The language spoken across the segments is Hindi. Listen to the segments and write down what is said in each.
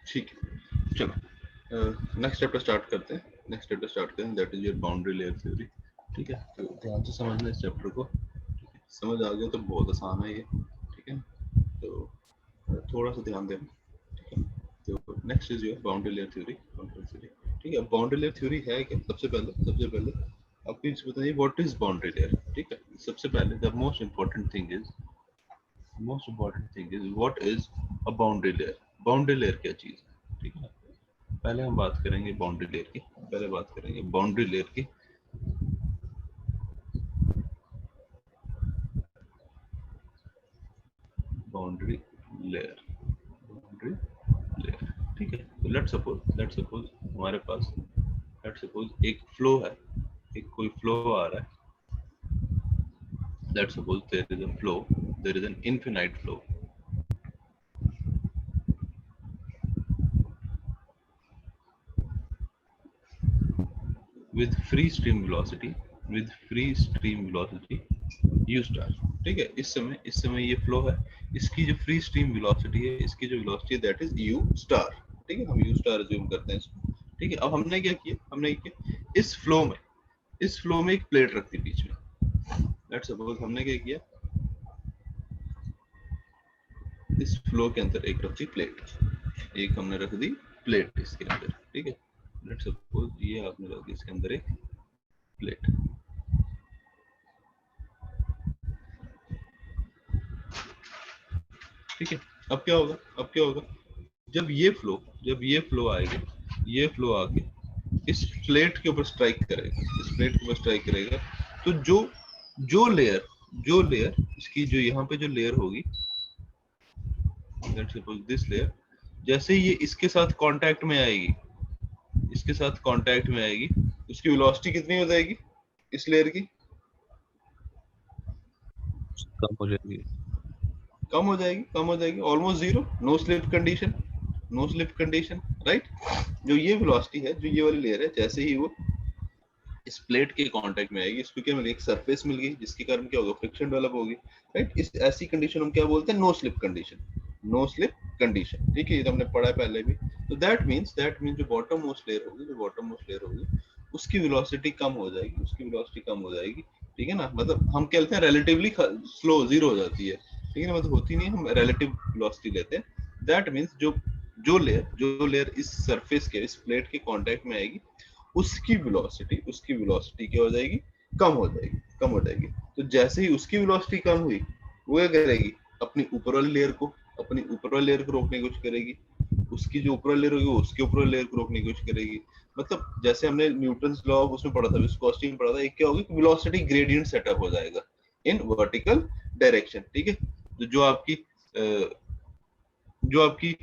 ठीक है, चलो नेक्स्ट चैप्टर स्टार्ट करते हैं। That is your boundary layer theory. ठीक है, तो ध्यान से समझना इस चैप्टर को। ठीक है, समझ आ गया तो बहुत आसान है ये। ठीक है, तो थोड़ा सा ध्यान देना। ठीक है, तो next is your boundary layer theory. ठीक है, बाउंड्री लेयर थ्योरी है क्या? सबसे पहले आपको ये बताइए व्हाट इज बाउंड्री लेयर। ठीक है, सबसे पहले the most important thing is what is a boundary layer. Boundary layer क्या चीज है? ठीक है, पहले हम बात करेंगे बाउंड्री लेयर की। बाउंड्री लेयर की। बाउंड्री लेयर ठीक है, तो लेट्स सपोज हमारे पास एक फ्लो है, एक कोई फ्लो आ रहा है। Let's suppose there is an infinite flow. with free stream velocity u star। ठीक है, इस समय ये फ्लो है, इसकी जो फ्री स्ट्रीम वेलोसिटी है, इसकी जो वेलोसिटी है दैट इज u स्टार। ठीक है, हम u स्टार अज्यूम करते हैं इसको। ठीक है, अब हमने क्या किया, इस फ्लो में एक प्लेट रख दी बीच में। लेट्स सपोज हमने क्या किया, इस फ्लो के अंदर एक रख दी प्लेट, इसके अंदर। ठीक है, लेट्स सपोज ये आपने रख दी इसके अंदर एक प्लेट। ठीक है, अब क्या होगा, जब ये फ्लो आएगा, ये फ्लो आके इस प्लेट के ऊपर स्ट्राइक करेगा, तो जो लेयर इसकी जो यहाँ पे जो लेयर होगी, लेट्स सपोज दिस लेयर, जैसे ही ये इसके साथ कांटेक्ट में आएगी, उसकी वेलोसिटी कितनी हो जाएगी इस लेयर की? कम हो जाएगी, almost zero. No slip condition, right. जो ये वेलोसिटी है, जो ये वाली लेयर है, जैसे ही वो इस प्लेट के कांटेक्ट में आएगी, इसको क्या मिलेगी, एक सरफेस मिल गई, जिसके कारण क्या होगा, फ्रिक्शन डेवलप होगी, राइट। इस ऐसी कंडीशन हम क्या बोलते हैं, नो स्लिप कंडीशन। ठीक है, ये तो हमने पढ़ा है पहले भी। तो दैट मींस जो बॉटम मोस्ट लेयर होगी, उसकी वेलोसिटी कम हो जाएगी। ठीक है ना, मतलब हम कहते हैं रिलेटिवली स्लो, जीरो हो जाती है। ठीक है ना, मतलब होती नहीं, हम रिलेटिव वेलोसिटी लेते हैं। दैट मींस जो लेयर इस सरफेस के, इस प्लेट के कांटेक्ट में आएगी, उसकी वेलोसिटी क्या हो जाएगी, कम हो जाएगी। तो जैसे ही उसकी वेलोसिटी कम हुई, वो क्या करेगी, अपनी ऊपर वाली लेयर को रोकने की कोशिश करेगी, उसकी जो ऊपर वाली लेयर होगी, उसके ऊपर वाली लेयर को रोकने की कोशिश करेगी। मतलब जैसे हमने न्यूटन्स लॉ ऑफ उसमें पढ़ा था, विस्कोसिटी में पढ़ा था, एक क्या होगी, वेलोसिटी ग्रेडियंट सेटअप हो जाएगा इन वर्टिकल डायरेक्शन। ठीक है, तो जो आपकी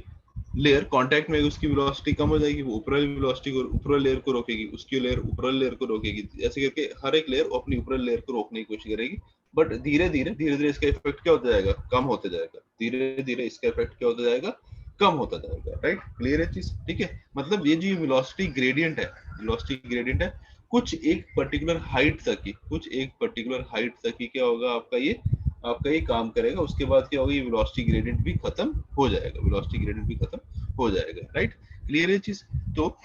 लेयर कांटेक्ट में, उसकी वेलोसिटी कम हो जाएगी, वो ऊपर वाली लेयर को रोकेगी, उसकी लेयर ऊपर वाली लेयर को रोकेगी, ऐसे करके हर एक लेयर अपनी ऊपर वाली लेयर को रोकने की कोशिश करेगी। बट धीरे धीरे इसका इफेक्ट क्या होता जाएगा, कम होता जाएगा। धीरे इसका इफेक्ट क्या होता जाएगा, कम होता जाएगा, राइट। क्लियर है चीज? ठीक है, मतलब ये जो वेलोसिटी ग्रेडियंट है, कुछ एक पर्टिकुलर हाइट तक ही क्या होगा, आपका ये काम करेगा। उसके बाद क्या होगा, ये वेलोसिटी ग्रेडियंट भी खत्म हो जाएगा, राइट। क्लियर है चीज? तो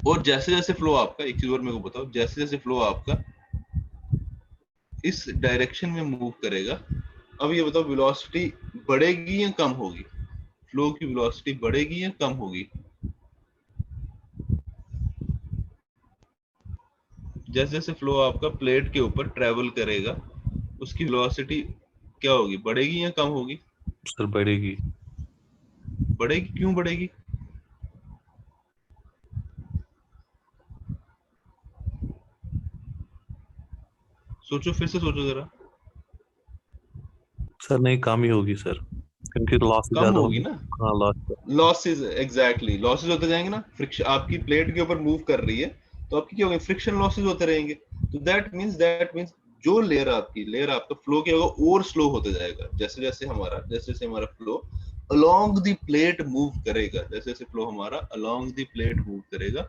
और जैसे जैसे फ्लो आपका, एक चीज और मेरे को बताओ, जैसे जैसे फ्लो आपका इस डायरेक्शन में मूव करेगा, अब ये बताओ वेलोसिटी बढ़ेगी या कम होगी? फ्लो की वेलोसिटी बढ़ेगी या कम होगी? जैसे जैसे फ्लो आपका प्लेट के ऊपर ट्रेवल करेगा, उसकी वेलोसिटी क्या होगी, बढ़ेगी या कम होगी? सर बढ़ेगी। क्यों बढ़ेगी? फिर से सोचो जरा। सर नहीं, कम ही होगी सर, क्योंकि लॉस कम ज्यादा होगी होगी। ना, हाँ, लॉस। लॉसेस होते जाएंगे ना। फ्रिक्शन आपकी प्लेट के ऊपर मूव कर रही है, तो आपकी क्या होगी, फ्रिक्शन लॉसेस होते रहेंगे। तो दैट मींस जो लेयर आपका फ्लो क्या होगा, और स्लो होते जाएगा। जैसे जैसे हमारा flow along the plate move करेगा,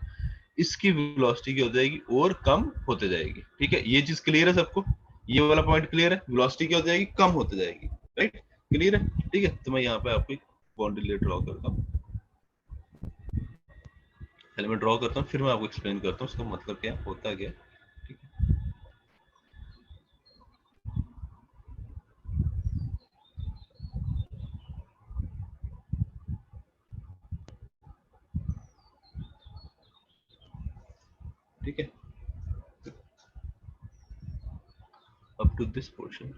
इसकी वेलोसिटी क्या हो जाएगी, और कम होते जाएगी। ठीक है, ये चीज क्लियर है सबको? ये वाला पॉइंट क्लियर है? वेलोसिटी क्या हो जाएगी, कम होते जाएगी, राइट। क्लियर है? ठीक है, तो मैं यहाँ पे आपको बाउंड्री लेयर ड्रॉ करता हूँ, पहले मैं ड्रॉ करता हूँ फिर मैं आपको एक्सप्लेन करता हूँ उसका मतलब क्या होता क्या। ठीक है, ठीक है, up to this portion.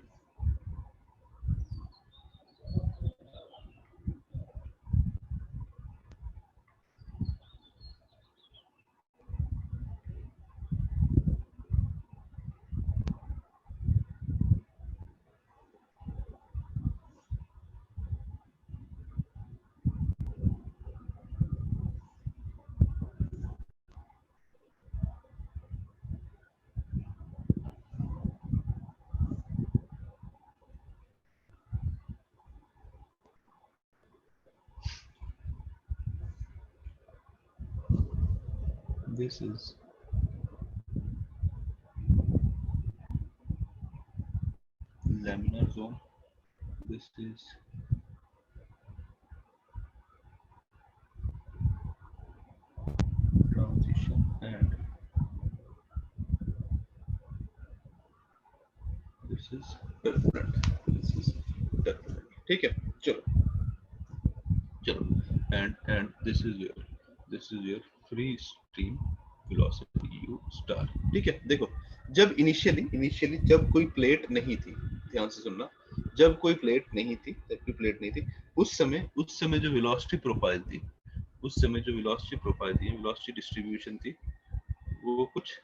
This is laminar zone. This is transition and this is turbulent. This is turbulent. ठीक है, चलो and this is your free stream velocity u star। ठीक है, देखो जब इनिशियली जब कोई प्लेट नहीं थी, ध्यान से सुनना, जब कोई प्लेट नहीं थी उस समय जो वेलोसिटी प्रोफाइल थी, वेलोसिटी डिस्ट्रीब्यूशन थी, वो कुछ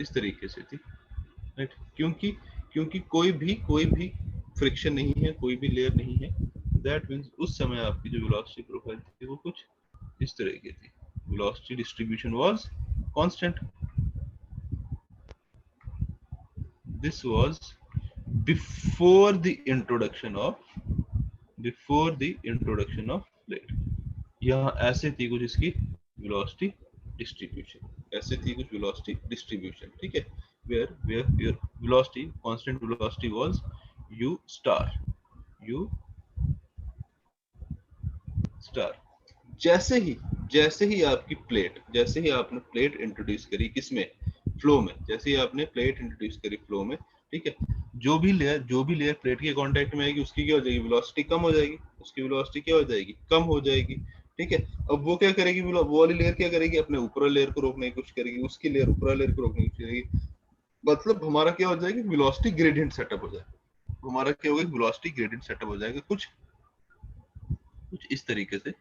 इस तरीके से थी, राइट। क्योंकि कोई भी फ्रिक्शन नहीं है, कोई भी लेयर नहीं है, दैट मींस उस समय आपकी जो वेलोसिटी प्रोफाइल थी वो कुछ इस तरह की थी। Velocity distribution was constant. This was before the introduction of plate. यहाँ ऐसे थी कुछ इसकी वेलोसिटी डिस्ट्रीब्यूशन, ठीक है, where your velocity, constant velocity was u star। जैसे ही आपकी जैसे ही आपने प्लेट इंट्रोड्यूस करी किसमें, फ्लो में, जैसे ही आपने प्लेट इंट्रोड्यूस करी फ्लो में, ठीक है, जो भी लेयर प्लेट के कांटेक्ट में आएगी उसकी क्या हो जाएगी, वेलोसिटी कम हो जाएगी, कम हो जाएगी। ठीक है, अब वो क्या करेगी, वो वाली लेयर क्या करेगी, अपने ऊपर लेयर को रोकने की कोशिश करेगी, उसकी लेयर ऊपर लेयर को रोकने की कोशिश करेगी, मतलब हमारा क्या हो जाएगा, वेलोसिटी ग्रेडियंट सेटअप हो जाएगा, कुछ इस तरीके से।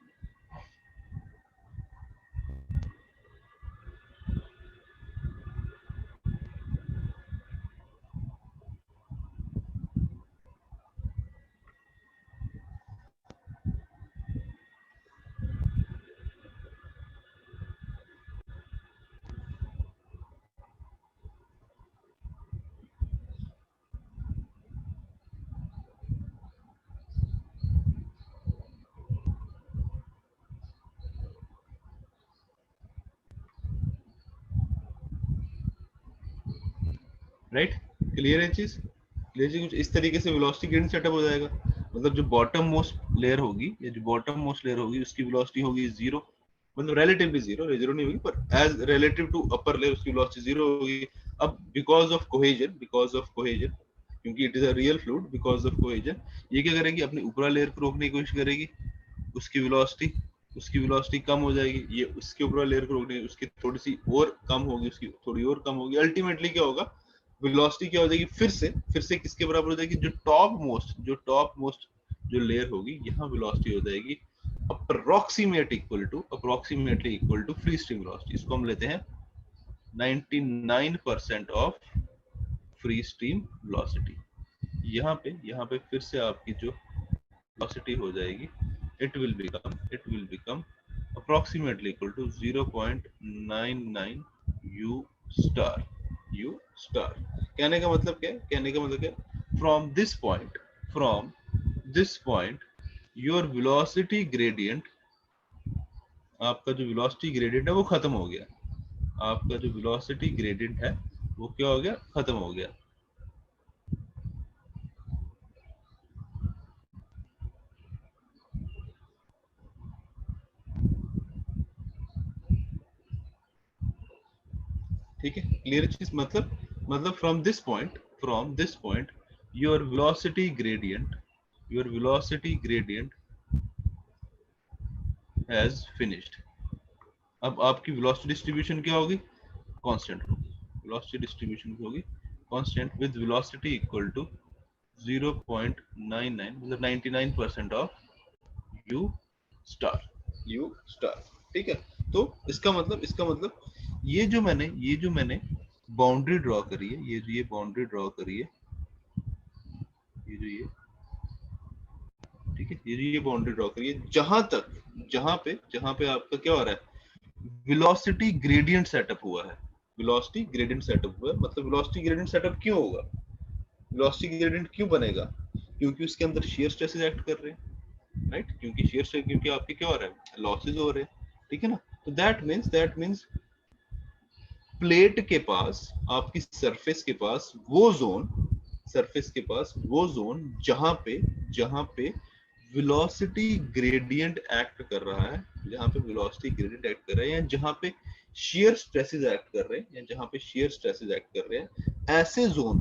राइट, क्लियर है चीज, कुछ इस तरीके से वेलोसिटी ग्रेडियंट सेटअप हो जाएगा। मतलब जो बॉटम मोस्ट लेयर होगी उसकी वेलोसिटी होगी जीरो, मतलब रिलेटिवली जीरो नहीं होगी, पर as relative to upper layer उसकी वेलोसिटी जीरो होगी। अब बिकॉज ऑफ कोहेजन, क्योंकि it is a real fluid, because of cohesion ये क्या करेगी, अपनी ऊपरी लेयर को रोकने की कोशिश करेगी, उसकी वेलोसिटी कम हो जाएगी, ये उसके ऊपर लेयर को रोकने, उसकी थोड़ी सी और कम होगी, अल्टीमेटली क्या होगा, वेलोसिटी क्या हो जाएगी, फिर से किसके बराबर हो जाएगी, जो टॉप मोस्ट जो लेयर होगी, यहाँ वेलोसिटी हो जाएगी approximately equal to free stream velocity. इसको हम लेते हैं 99% ऑफ फ्री स्ट्रीम वेलोसिटी। यहाँ पे फिर से आपकी जो वेलोसिटी हो जाएगी, it will become approximately equal to 0.99 u star। कहने का मतलब क्या है, from this point your velocity gradient, आपका जो velocity gradient है वो खत्म हो गया, खत्म हो गया। ठीक है, क्लियर चीज, मतलब from this point your velocity gradient has finished. अब आपकी वेलोसिटी डिस्ट्रीब्यूशन क्या होगी, कांस्टेंट होगी, वेलोसिटी डिस्ट्रीब्यूशन की होगी constant with velocity equal to 0.99 मतलब 99% ऑफ यू स्टार। ठीक है, तो इसका मतलब ये जो मैंने बाउंड्री ड्रॉ करी है, ये बाउंड्री ड्रॉ करी है, ये जो ये ठीक है, ये बाउंड्री ड्रॉ करी है जहां पे आपका क्या हो रहा है, वेलोसिटी ग्रेडियंट सेटअप हुआ है। वेलोसिटी ग्रेडियंट सेटअप हुआ है, मतलब वेलोसिटी ग्रेडियंट सेटअप क्यों होगा, वेलोसिटी ग्रेडियंट क्यों बनेगा, क्योंकि उसके अंदर शेयर स्ट्रेसेस एक्ट कर रहे हैं, राइट, क्योंकि आपके क्या हो रहा है, लॉसेस हो रहे हैं, ठीक है ना। तो दैट मींस प्लेट के पास, आपकी सरफेस के पास वो जोन जहां पे वेलोसिटी ग्रेडियंट एक्ट कर रहा है, या जहां पे shear stresses एक्ट कर रहे हैं, ऐसे जोन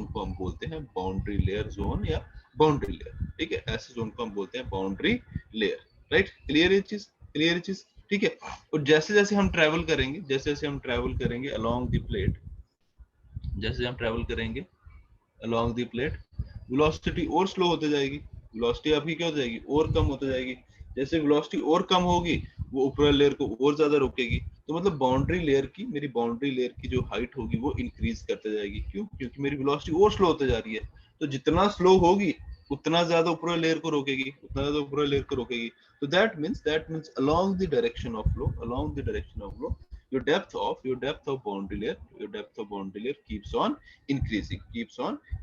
को हम बोलते हैं बाउंड्री लेयर जोन या बाउंड्री लेयर। ठीक है, ऐसे जोन को हम बोलते हैं बाउंड्री लेयर, राइट। क्लियर चीज, ठीक है। और जैसे जैसे हम ट्रेवल करेंगे अलोंग द प्लेट, जैसे हम ट्रेवल करेंगे अलोंग द प्लेट, वेलोसिटी और स्लो होते जाएगी, वेलोसिटी आपकी क्या हो जाएगी, और कम होते जाएगी। जैसे वेलोसिटी और कम होगी, वो ऊपर लेयर को और ज्यादा रोकेगी। तो मतलब मेरी बाउंड्री लेयर की जो हाइट होगी वो इंक्रीज करते जाएगी। क्यों, क्योंकि मेरी वेलोसिटी और स्लो होते जा रही है। तो जितना स्लो होगी उतना ज्यादा ऊपर लेयर को रोकेगी, तो that means along the direction of flow your depth of boundary layer keeps on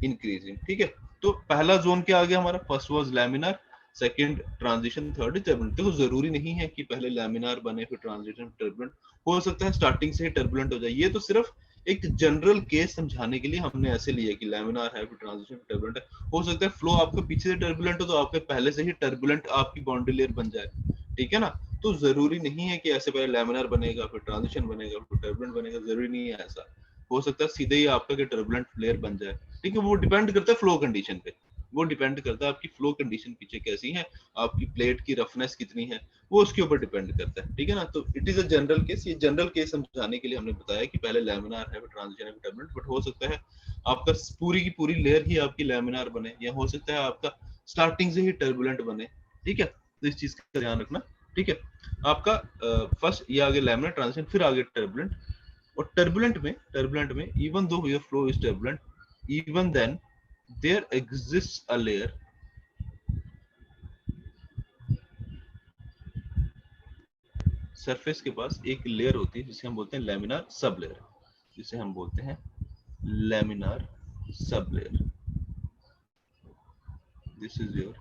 increasing। ठीक है, तो पहला जोन क्या आ गया हमारा, first was laminar, second transition, third turbulent. देखो जरूरी नहीं है कि पहले लैमिनार बने फिर ट्रांजिशन टर्बुलेंट, हो सकता है स्टार्टिंग से ही टर्बुलेंट हो जाए। ये तो सिर्फ एक जनरल केस समझाने के लिए हमने ऐसे लिया कि लैमिनार है फिर ट्रांजिशन टर्बुलेंट है। हो सकता है फ्लो आपका पीछे से टर्बुलेंट हो तो आपके पहले से ही टर्बुलेंट आपकी बाउंड्री लेयर बन जाए, ठीक है ना। तो जरूरी नहीं है कि ऐसे पहले लैमिनार बनेगा फिर ट्रांजिशन बनेगा फिर टर्बुलेंट बनेगा, जरूरी नहीं है ऐसा। हो सकता है सीधे ही आपका कि टर्बुलेंट लेयर बन जाए, ठीक है। वो डिपेंड करता है फ्लो कंडीशन पे, वो डिपेंड करता है आपकी फ्लो कंडीशन पीछे कैसी है, आपकी प्लेट की रफनेस कितनी है, वो उसके ऊपर डिपेंड करता है, ठीक है ना। तो it is a general case, ये जनरल केस समझाने के लिए हमने बताया कि पहले लैमिनार है फिर ट्रांजिशन है फिर टर्बुलेंट। बट हो सकता है आपका पूरी की पूरी लेयर ही आपकी लैमिनार बने, या हो सकता है आपका स्टार्टिंग से ही टर्बुलेंट बने, ठीक है। तो इस चीज का ध्यान रखना, ठीक है। आपका फर्स्ट ये आगे लैमिनार, ट्रांजिशन, फिर आगे टर्बुलेंट। और टर्बुलेंट में even though your flow is turbulent, even then there exist a layer, surface के पास एक लेयर होती है जिसे हम बोलते हैं लैमिनार सब लेयर, जिसे हम बोलते हैं laminar sub layer. This is your,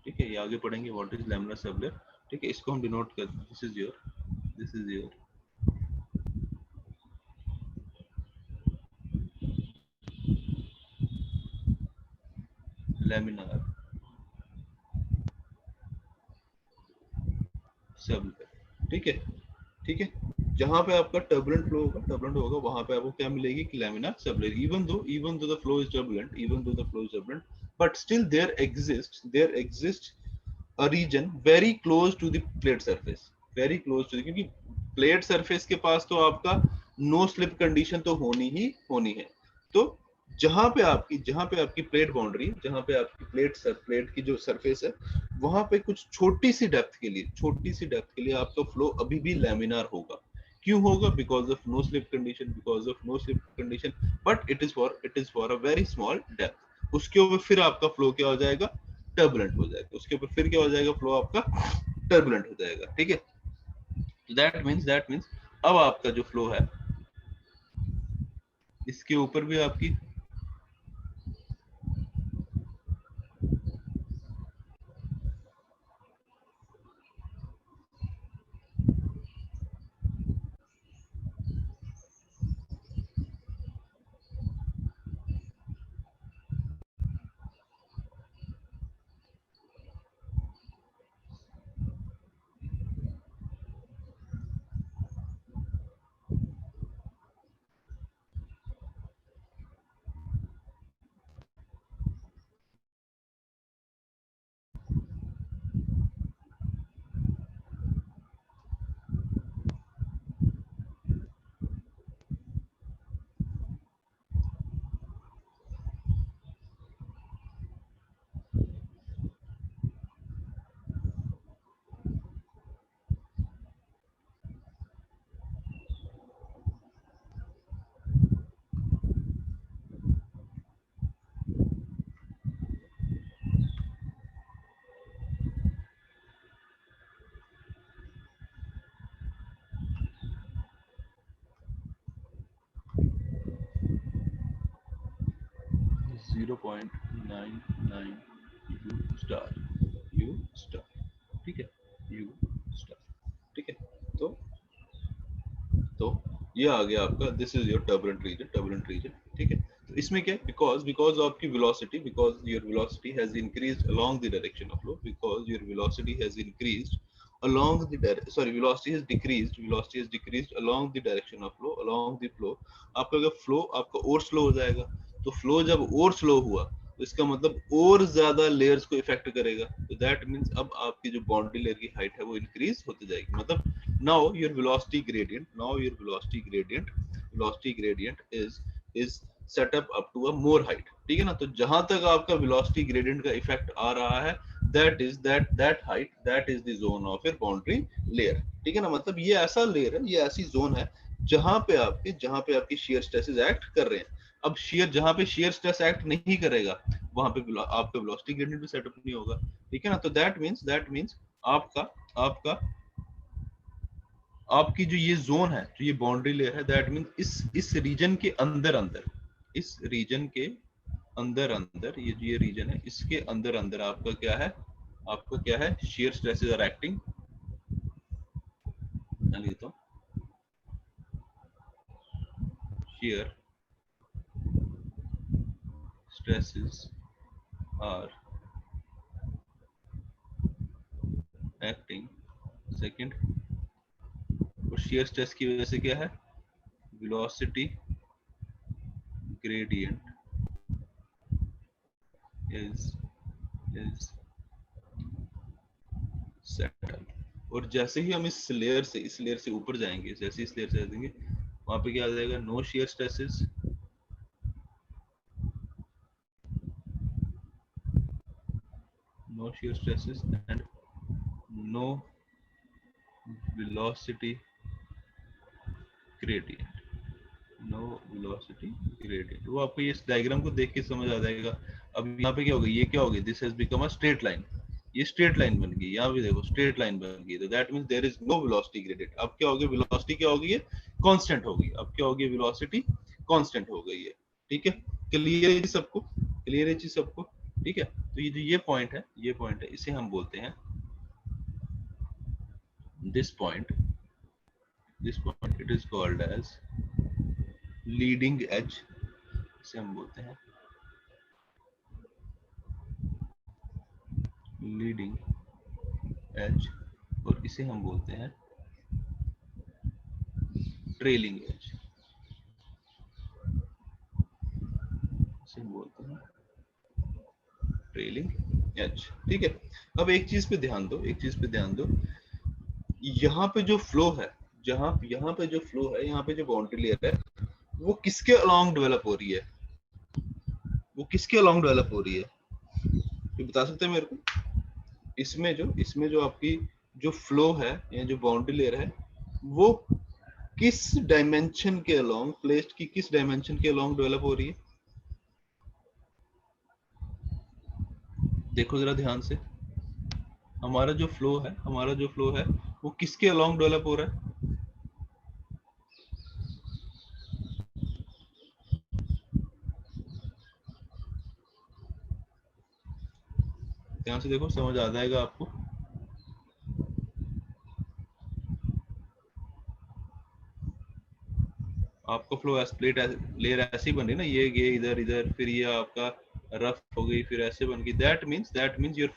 ठीक है, ये आगे पढ़ेंगे what is laminar sub layer, ठीक है। इसको हम डिनोट कर, this is your laminar sub layer, ठीक है। जहां पे आपका टर्बुलेंट होगा वहां पे आपको क्या मिलेगी कि laminar sub layer. Even though the flow is turbulent, but still there exist a region very close to the plate surface, very close to the, क्योंकि प्लेट सरफेस के पास तो आपका नो स्लिप कंडीशन तो होनी है। तो जहां पे आपकी प्लेट की जो सरफेस है, वहां पे कुछ छोटी सी डेप्थ के लिए आपका फ्लो अभी भी लैमिनार होगा। क्यों होगा, because of no slip condition, but it is for a very small depth. उसके ऊपर फिर आपका फ्लो क्या हो जाएगा, टर्बुलेंट हो जाएगा। उसके ऊपर फिर क्या हो जाएगा, फ्लो आपका टर्बुलेंट हो जाएगा, ठीक है। तो दैट मीन्स अब आपका जो फ्लो है इसके ऊपर भी आपकी 0.99 U स्टार, ठीक है, U स्टार, ठीक है। तो ये आ गया आपका, this is your turbulent region, ठीक है। तो इसमें क्या, बिकॉज आपकी velocity, because your velocity has increased along the direction of flow, because your velocity has increased along the velocity has decreased along the direction of flow, along the flow। आपका अगर फ्लो आपका और स्लो हो जाएगा, तो फ्लो जब और स्लो हुआ तो इसका मतलब और ज्यादा लेयर्स को इफेक्ट करेगा, तो दैट मींस अब आपकी जो बाउंड्री लेयर की हाइट है वो इंक्रीज होती जाएगी। मतलब now your velocity gradient is set up to a more height, ठीक है ना। तो जहां तक आपका वेलोसिटी ग्रेडियंट का इफेक्ट आ रहा है, that height, that is the zone of your boundary layer, ठीक है ना। मतलब ये ऐसा लेयर है, ये ऐसी जोन है जहां पे आपकी shear stresses एक्ट कर रहे हैं। अब जहां पे shear stress एक्ट नहीं करेगा, वहां पे आपका velocity gradient भी सेटअप नहीं होगा, ठीक है ना। तो that means आपका आपकी जो ये जोन है, जो ये बाउंड्री लेयर है, दैट मींस इस रीजन के अंदर इस रीजन के अंदर ये रीजन है, इसके अंदर आपका क्या है, shear stresses are acting, मैं लिखता हूँ shear stresses are acting, second, और shear stress की वजह से क्या है, velocity gradient is set up। और जैसे ही हम इस लेयर से ऊपर जाएंगे, जैसे इस लेयर से जाएंगे, वहां पे क्या आ जाएगा, no shear stresses, and no velocity gradient, वो आपको ये इस डायग्राम को देख के समझ आ जाएगा। अब यहाँ पे क्या होगा, ये क्या होगी, this has become a straight line, ये स्ट्रेट लाइन बन गई, यहाँ पे देखो स्ट्रेट लाइन बन गई, तो that means there is no velocity gradient. अब क्या होगी, वेलोसिटी क्या होगी, ये कांस्टेंट होगी। अब क्या होगी, वेलोसिटी कांस्टेंट हो गई है, ठीक है। क्लियर है ये चीज सबको, ठीक है। तो ये जो ये पॉइंट है, इसे हम बोलते हैं, this point it is called as leading edge, इसे हम बोलते हैं लीडिंग एज, और इसे हम बोलते हैं ट्रेलिंग एज, इसे हम बोलते हैं ट्रेलिंग एज, ठीक है। अब एक चीज पे ध्यान दो, यहाँ पे जो फ्लो है, यहाँ पे जो बाउंड्री लेयर है, वो किसके अलोंग डेवलप हो रही है, ये बता सकते हैं मेरे को। इसमें जो आपकी जो फ्लो है या जो बाउंड्री लेयर है, वो किस डायमेंशन के अलोंग, प्लेस्ड की किस डायमेंशन के अलोंग डेवलप हो रही है, देखो जरा ध्यान से। हमारा जो फ्लो है वो किसके अलोंग डेवलप हो रहा है, ध्यान से देखो, समझ आ जाएगा आपको। आपका फ्लो प्लेट लेयर ऐसे ही बन रही ना, ये इधर, फिर ये आपका रफ हो गई, फिर ऐसे बन गई। That means your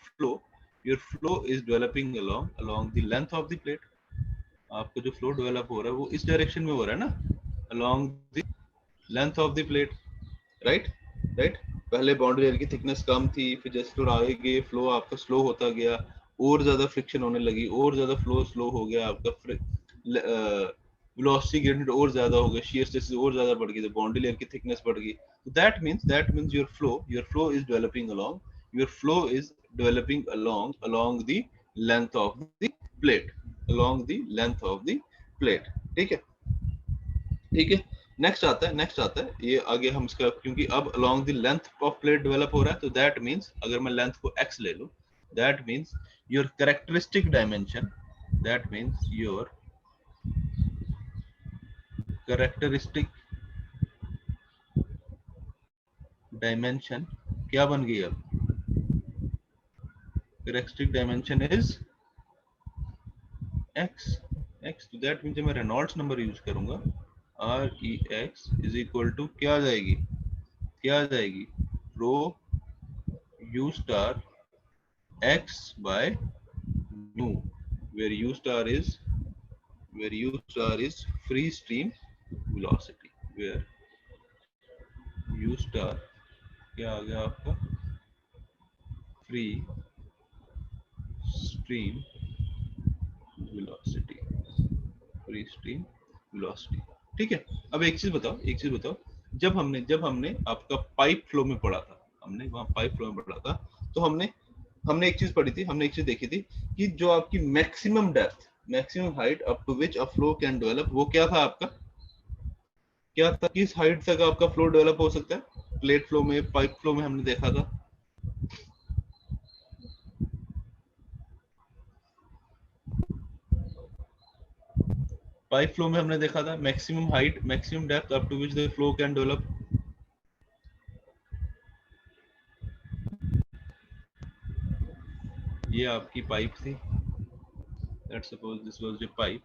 flow is developing along the length of the plate. आपका जो फ्लो डेवलप हो रहा है वो इस डायरेक्शन में हो रहा है ना, along the length of the plate, right. पहले बाउंड्री लेयर की थिकनेस कम थी, फिर जैसे थोड़ा आगे गए, फ्लो आपका स्लो होता गया, और ज्यादा फ्रिक्शन होने लगी, और ज्यादा फ्लो स्लो हो गया, आपका वेलोसिटी ग्रेडियंट और ज्यादा हो गया, शियर स्ट्रेस और ज्यादा बढ़ गई, तो बाउंड्री लेयर की थिकनेस बढ़ गई। तो that means your flow is developing along the length of the plate, ठीक है। नेक्स्ट आता है ये आगे हम इसका, क्योंकि अब along the length of plate develop हो रहा है, तो दैट मींस अगर मैं लेंथ को x ले लूं, that means your characteristic dimension, characteristic dimension क्या बन गई अब? कैरेक्टरिस्टिक डायमेंशन इज x, तो दैट मीन्स मैं रेनॉल्ड्स नंबर यूज करूंगा, REX इज इक्वल टू क्या आ जाएगी, रो u star x by nu, where u star is free stream velocity, where u star क्या आ गया आपका, फ्री स्ट्रीम वेलोसिटी, ठीक है। अब एक चीज बताओ, जब हमने आपका पाइप फ्लो में पढ़ा था, तो हमने एक चीज पढ़ी थी, हमने एक चीज देखी थी कि जो आपकी maximum depth, maximum height up to which a flow can develop, वो क्या था आपका, क्या था, किस हाइट तक आपका फ्लो डेवलप हो सकता है? प्लेट फ्लो में, पाइप फ्लो में हमने देखा था, पाइप फ्लो में हमने देखा था maximum height, maximum depth up to which the flow can develop. ये आपकी पाइप थी, let's suppose this was the pipe,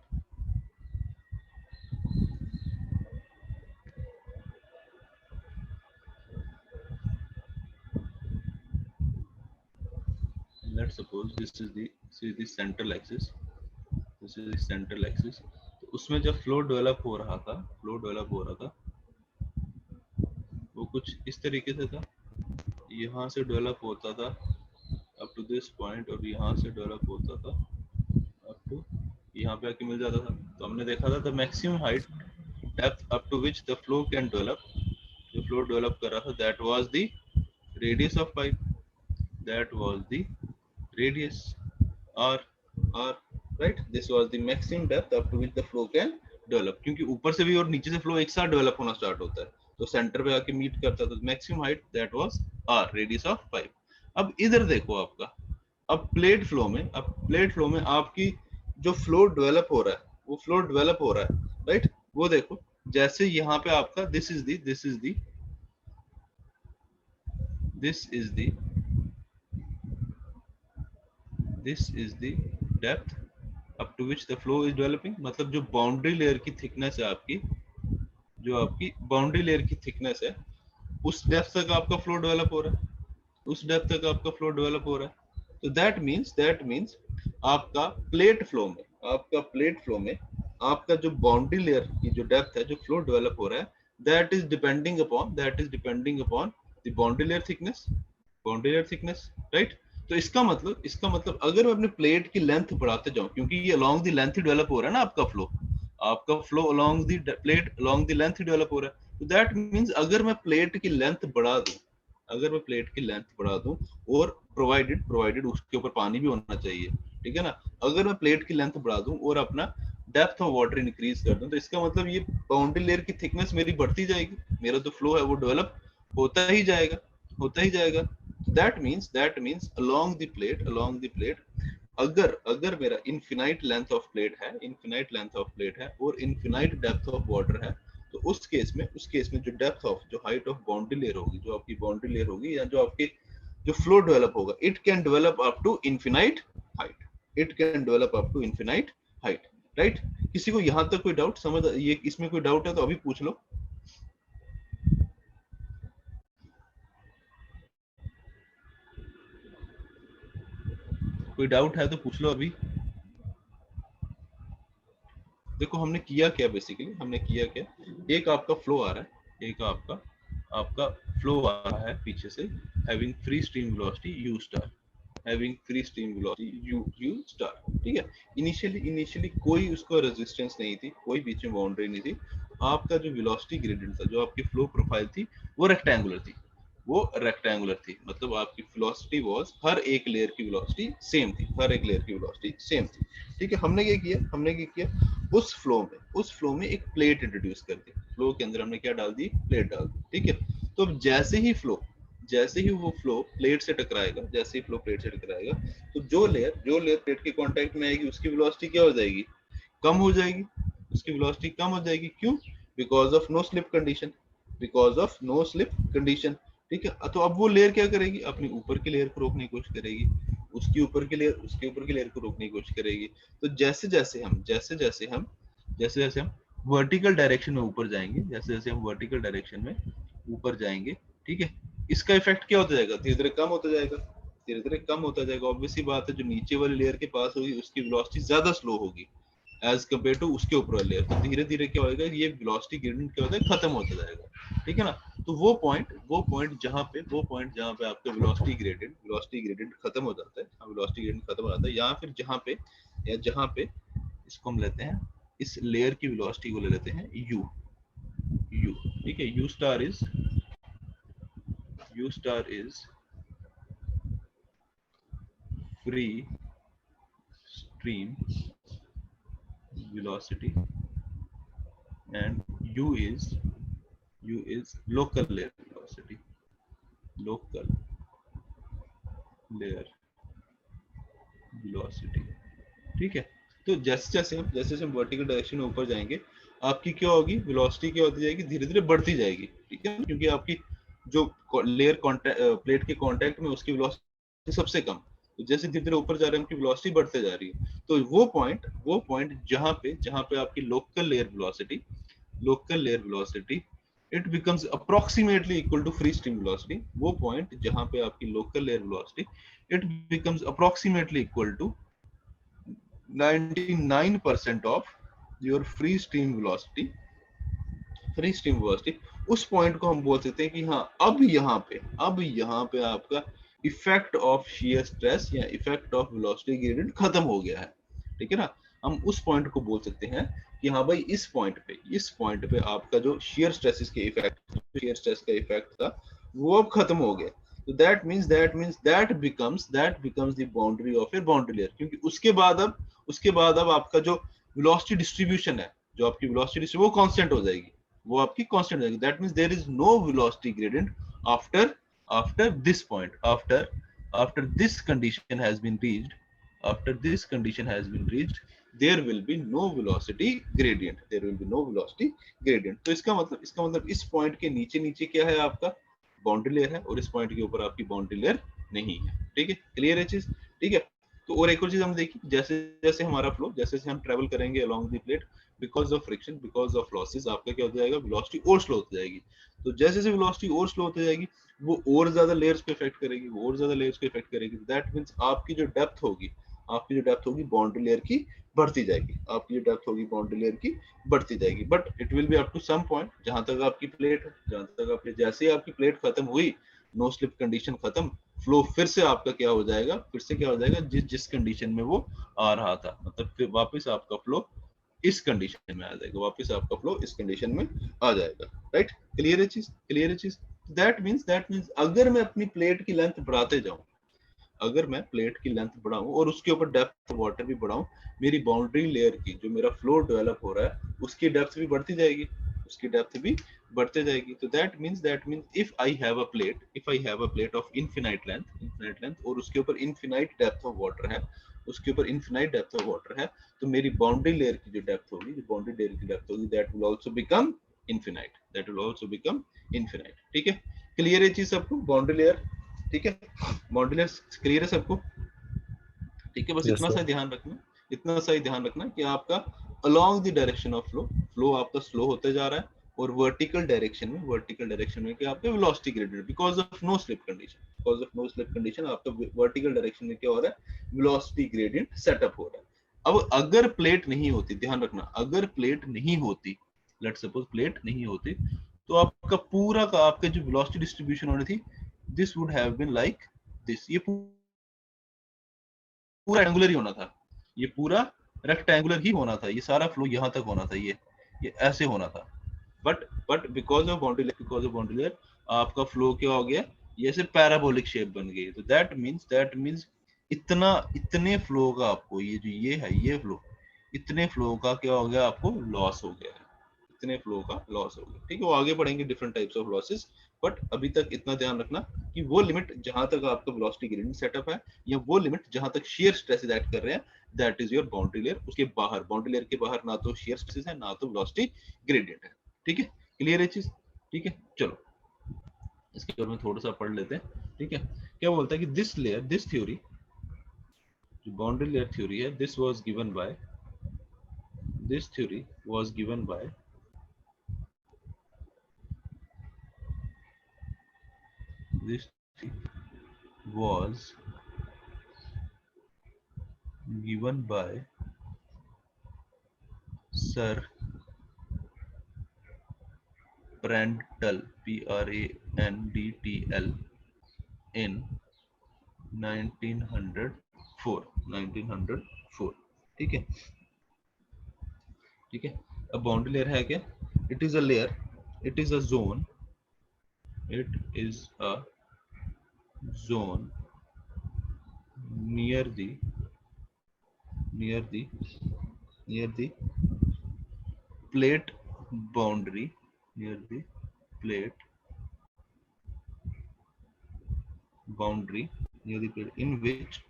let's suppose this is the central axis, तो उसमें जब फ्लो डेवलप हो रहा था, वो कुछ इस तरीके से था, यहाँ से डेवलप होता था अप टू दिस पॉइंट, और यहाँ से डेवलप होता था अप टू यहाँ पे आके मिल जाता था। तो हमने देखा था the maximum height depth up to which the flow can develop, जो फ्लो डेवलप कर रहा था, that was the radius of pipe, radius r, right, this was the maximum depth up to which the flow can develop, क्योंकि ऊपर से भी और नीचे से फ्लो एक साथ डेवलप होना स्टार्ट होता है, तो सेंटर पे आके मीट करता था, maximum height that was r, radius of pipe. अब इधर देखो आपका, अब प्लेट फ्लो में आपकी जो फ्लो डेवलप हो रहा है, वो फ्लो डेवलप हो रहा है, राइट, वो देखो, जैसे यहाँ पे आपका this is the depth up to which the flow is developing, मतलब जो बाउंड्री लेयर की थिकनेस है आपकी, जो आपकी बाउंड्री लेयर की थिकनेस है, उस डेप्थ तक आपका फ्लो डेवलप हो रहा है, तो दैट मींस आपका प्लेट फ्लो में आपका जो बाउंड्री लेयर की जो डेप्थ है, जो फ्लो डेवलप हो रहा है, that is depending upon the boundary layer thickness, right. तो इसका मतलब अगर मैं अपने प्लेट की लेंथ बढ़ाते जाऊं, क्योंकि ये अलोंग द लेंथ डेवलप हो रहा है ना, आपका flow along the plate along the length develop हो रहा है, तो दैट मींस अगर मैं प्लेट की लेंथ बढ़ा दूं, और प्रोवाइडेड उसके ऊपर पानी भी होना चाहिए, ठीक है ना, अगर मैं प्लेट की लेंथ बढ़ा दूं और अपना डेप्थ ऑफ वाटर इंक्रीज कर दूं, तो इसका मतलब ये बाउंड्री लेयर की थिकनेस मेरी बढ़ती जाएगी, मेरा जो फ्लो है वो डेवलप होता ही जाएगा। That means along the plate, अगर मेरा इनफिनाइट लेंथ ऑफ प्लेट है और इनफिनाइट डेप्थ ऑफ वाटर है, तो उस केस में जो डेप्थ ऑफ, जो हाइट ऑफ बाउंड्री लेयर होगी, जो आपकी बाउंड्री लेयर होगी, या जो आपके जो फ्लो डेवलप होगा, it can develop up to infinite height, right. किसी को यहाँ तक कोई डाउट, समझ ये इसमें कोई डाउट है तो अभी पूछ लो, कोई डाउट है तो पूछ लो अभी। देखो हमने किया क्या, एक आपका फ्लो आ रहा है, एक आपका फ्लो आ रहा है पीछे से, having free stream velocity u star, ठीक है। इनिशियली कोई उसको रेजिस्टेंस नहीं थी, कोई बीच में बाउंड्री नहीं थी, आपका जो वेलोसिटी ग्रेडियंट था, जो आपकी फ्लो प्रोफाइल थी, वो रेक्टेंगुलर थी, मतलब आपकी वेलोसिटी वाज हर एक लेयर की वेलोसिटी सेम थी, ठीक है। हमने क्या किया, उस फ्लो में एक प्लेट इंट्रोड्यूस कर दी, फ्लो के अंदर हमने क्या डाल दी, प्लेट डाल दी, ठीक है। तो जैसे ही वो फ्लो प्लेट से टकराएगा, तो जो लेयर प्लेट के कांटेक्ट में आएगी, उसकी वेलोसिटी क्या हो जाएगी, कम हो जाएगी, क्यों, because of no slip condition, ठीक है। तो अब वो लेयर क्या करेगी, अपनी ऊपर की लेयर को रोकने की कोशिश करेगी, उसके ऊपर की लेयर को रोकने की कोशिश करेगी। तो जैसे जैसे हम वर्टिकल डायरेक्शन में ऊपर जाएंगे, जैसे जैसे हम वर्टिकल डायरेक्शन में ऊपर जाएंगे, ठीक है, इसका इफेक्ट क्या होता जाएगा, धीरे धीरे कम होता जाएगा, धीरे धीरे कम होता जाएगा। ऑब्वियसली बात है, जो नीचे वाली लेयर के पास होगी उसकी वेलोसिटी ज्यादा स्लो होगी एज कम्पेयर टू उसके ऊपर वाली लेयर। तो धीरे धीरे क्या होगा, ये वेलोसिटी ग्रेडियंट क्या होता है, खत्म होता जाएगा, ठीक है ना। तो वो पॉइंट जहां पे आपका वेलोसिटी ग्रेडियंट खत्म हो जाता है, वेलोसिटी ग्रेडियंट खत्म हो जाता है, या फिर जहां पे इसको हम लेते हैं, इस लेयर की वेलोसिटी को ले लेते हैं यू, ठीक है। You star is free stream velocity and u is local layer velocity, local layer velocity, ठीक है। तो जैसे हम वर्टिकल डायरेक्शन में ऊपर जाएंगे, आपकी क्या होगी, वेलोसिटी क्या होती जाएगी, धीरे धीरे बढ़ती जाएगी, ठीक है, क्योंकि आपकी जो लेयर प्लेट के कांटेक्ट में उसकी वेलोसिटी सबसे कम, तो जैसे धीरे धीरे ऊपर जा रहे हैं उनकी वेलोसिटी बढ़ते जा रही है। तो वो पॉइंट जहां पे आपकी local layer velocity it becomes approximately equal to free stream velocity। वो पॉइंट जहां पे आपकी local layer velocity it becomes approximately equal to 99% of your free stream velocity। उस पॉइंट को हम बोल सकते हैं कि हाँ, अब यहाँ पे आपका इफेक्ट ऑफ शियर स्ट्रेस या इफेक्ट ऑफ वेलोसिटी ग्रेडियंट खत्म हो गया है, ठीक है ना। हम उस पॉइंट को बोल सकते हैं कि हाँ भाई, इस पॉइंट पे आपका जो शियर स्ट्रेस का इफेक्ट था वो अब खत्म हो गया। तो that becomes the boundary of your boundary layer, क्योंकि उसके बाद अब आपका जो वेलोसिटी डिस्ट्रीब्यूशन है, जो आपकी वेलोसिटी वो कांस्टेंट हो जाएगी, वो आपकी कांस्टेंट हो जाएगी। That means there is no velocity gradient after this point, after this condition has been reached there will be no velocity gradient। तो इसका मतलब इस पॉइंट के नीचे नीचे क्या है, आपका बाउंड्री लेयर है, और इस पॉइंट के ऊपर आपकी बाउंड्री लेयर नहीं है, ठीक है। क्लियर है चीज, ठीक है। तो और एक और चीज हम देखिए, जैसे जैसे हमारा फ्लो, जैसे जैसे हम ट्रेवल करेंगे along the plate, because of friction, because of losses, आपका क्या होता जाएगा, वेलोसिटी और स्लो होती जाएगी। तो जैसे जैसे वेलोसिटी और स्लो होती जाएगी, वो और ज्यादा लेयर्स को इफेक्ट करेगी। दैट मींस आपकी जो डेप्थ होगी बाउंड्री लेयर की बढ़ती जाएगी, but it will be up to some point, जहां तक आपकी जैसे ही आपकी प्लेट खत्म हुई, नो स्लिप कंडीशन खत्म, फ्लो फिर से क्या हो जाएगा, जिस कंडीशन में वो आ रहा था, मतलब फिर वापस आपका फ्लो इस कंडीशन में आ जाएगा, राइट। क्लियर है चीज। दैट मींस अगर मैं अपनी प्लेट की लेंथ बढ़ाते जाऊं, और उसके ऊपर डेप्थ ऑफ वाटर भी बढ़ाऊं, मेरी बाउंड्री लेयर की जो मेरा फ्लो डेवलप हो रहा है उसकी डेप्थ भी बढ़ती जाएगी, तो that means if I have a plate of infinite length और उसके ऊपर इनफिनाइट डेप्थ ऑफ वाटर है, तो मेरी बाउंड्री लेयर की जो डेप्थ होगी, that will also become infinite, ठीक है। क्लियर है चीज सबको, बाउंड्री लेयर, ठीक है, बाउंड्री लेयर क्लियर है सबको, ठीक है। बस यस सर। इतना सा ही ध्यान रखना कि आपका along the direction of flow आपका स्लो होते जा रहा है, और वर्टिकल डायरेक्शन में क्या आपका velocity gradient, because of no slip condition आपका वर्टिकल डायरेक्शन में क्या हो रहा है, वेलोसिटी ग्रेडियंट सेटअप हो रहा है। अब अगर प्लेट नहीं होती, ध्यान रखना, अगर प्लेट नहीं होती, लेट्स सपोज प्लेट नहीं होती, तो आपका पूरा का आपका जो वेलोसिटी डिस्ट्रीब्यूशन होनी थी, this would have been like this, ये पूरा एंगुलर ही होना था, ये पूरा रेक्टेंगुलर ही होना था, ये सारा फ्लो यहाँ तक होना था, ये ऐसे होना था। But because of boundary layer आपका फ्लो क्या हो गया, ये ऐसे पैराबोलिक शेप बन गई। तो दैट मींस इतने फ्लो का आपको ये फ्लो, इतने फ्लो का क्या हो गया, आपको लॉस हो गया है, ठीक है। वो आगे पढ़ेंगे different types of losses, but अभी तक इतना ध्यान रखना कि वो लिमिट जहां तक आपका वेलोसिटी ग्रेडियंट सेटअप है, या वो लिमिट जहां तक शियर स्ट्रेसेस एक्ट कर रहे हैं, that is your boundary layer. उसके बाहर, बाउंड्री लेयर के बाहर ना तो शियर स्ट्रेसेस है, ना तो वेलोसिटी ग्रेडियंट है, ठीक है। क्लियर है चीज, ठीक है। चलो इसके बारे में थोड़ा सा पढ़ लेते हैं, ठीक है। क्या बोलता है कि दिस लेयर, दिस थ्योरी, जो बाउंड्री लेयर थ्योरी है, this was given by, this theory was given by this was given by Sir Prandtl, Prandtl in 1904, ठीक है, ठीक है। अब बाउंड्री लेयर है क्या? It is a layer, it is a zone, it is a zone near the near the near the plate boundary, near the plate boundary, near the plate, in which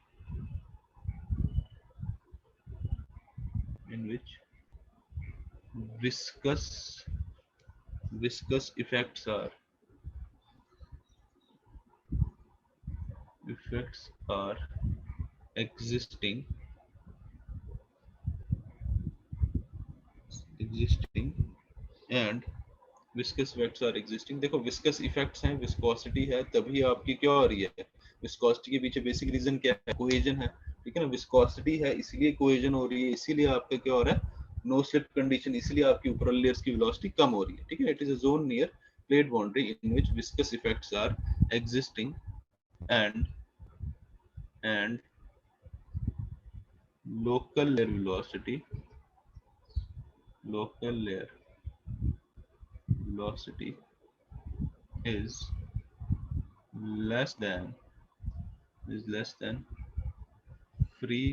viscous effects are existing and viscous effects are existing. देखो विस्कस इफेक्ट्स हैं, विस्कोसिटी है, तभी आपकी क्या हो रही है, विस्कोसिटी के पीछे बेसिक रीजन क्या है, कोहेजन है, ठीक है ना। विस्कोसिटी है इसलिए कोहेजन हो रही है, इसीलिए आपका क्या हो रहा है, नो स्लिप कंडीशन, इसलिए आपकी ऊपर लेयर्स की वेलोसिटी कम हो रही है, ठीक है। It is a zone near plate boundary in which viscous effects are existing and local layer velocity is less than free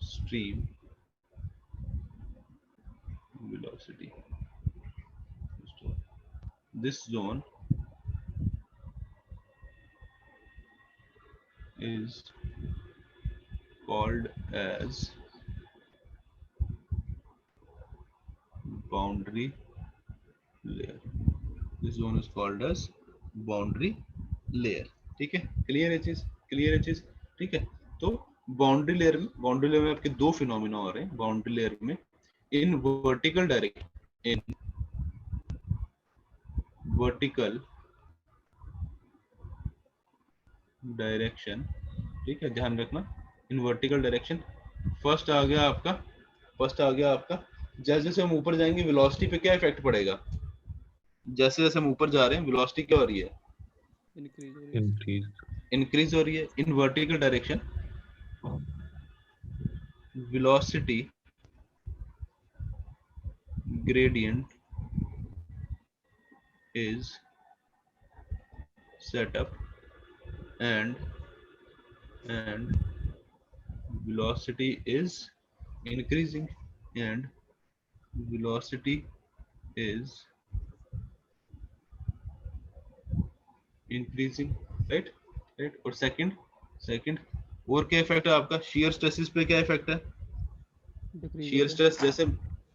stream velocity. This zone is called as boundary layer. This zone is called as boundary layer, ठीक है। क्लियर है चीज, क्लियर है चीज, ठीक है। तो बाउंड्री लेयर में आपके दो फिनोमिना हो रहे हैं बाउंड्री लेयर में, इन वर्टिकल डायरेक्शन, ठीक है, ध्यान रखना, इन वर्टिकल डायरेक्शन। फर्स्ट आ गया आपका जैसे जैसे हम ऊपर जाएंगे वेलोसिटी पे क्या इफेक्ट पड़ेगा, जैसे जैसे हम ऊपर जा रहे हैं वेलोसिटी क्या हो रही है, इंक्रीज हो रही है। In vertical direction velocity gradient is set up and velocity is increasing and velocity is increasing, right? और सेकंड और क्या इफेक्ट है आपका, शियर स्ट्रेसेस पे क्या इफेक्ट है, शियर स्ट्रेस जैसे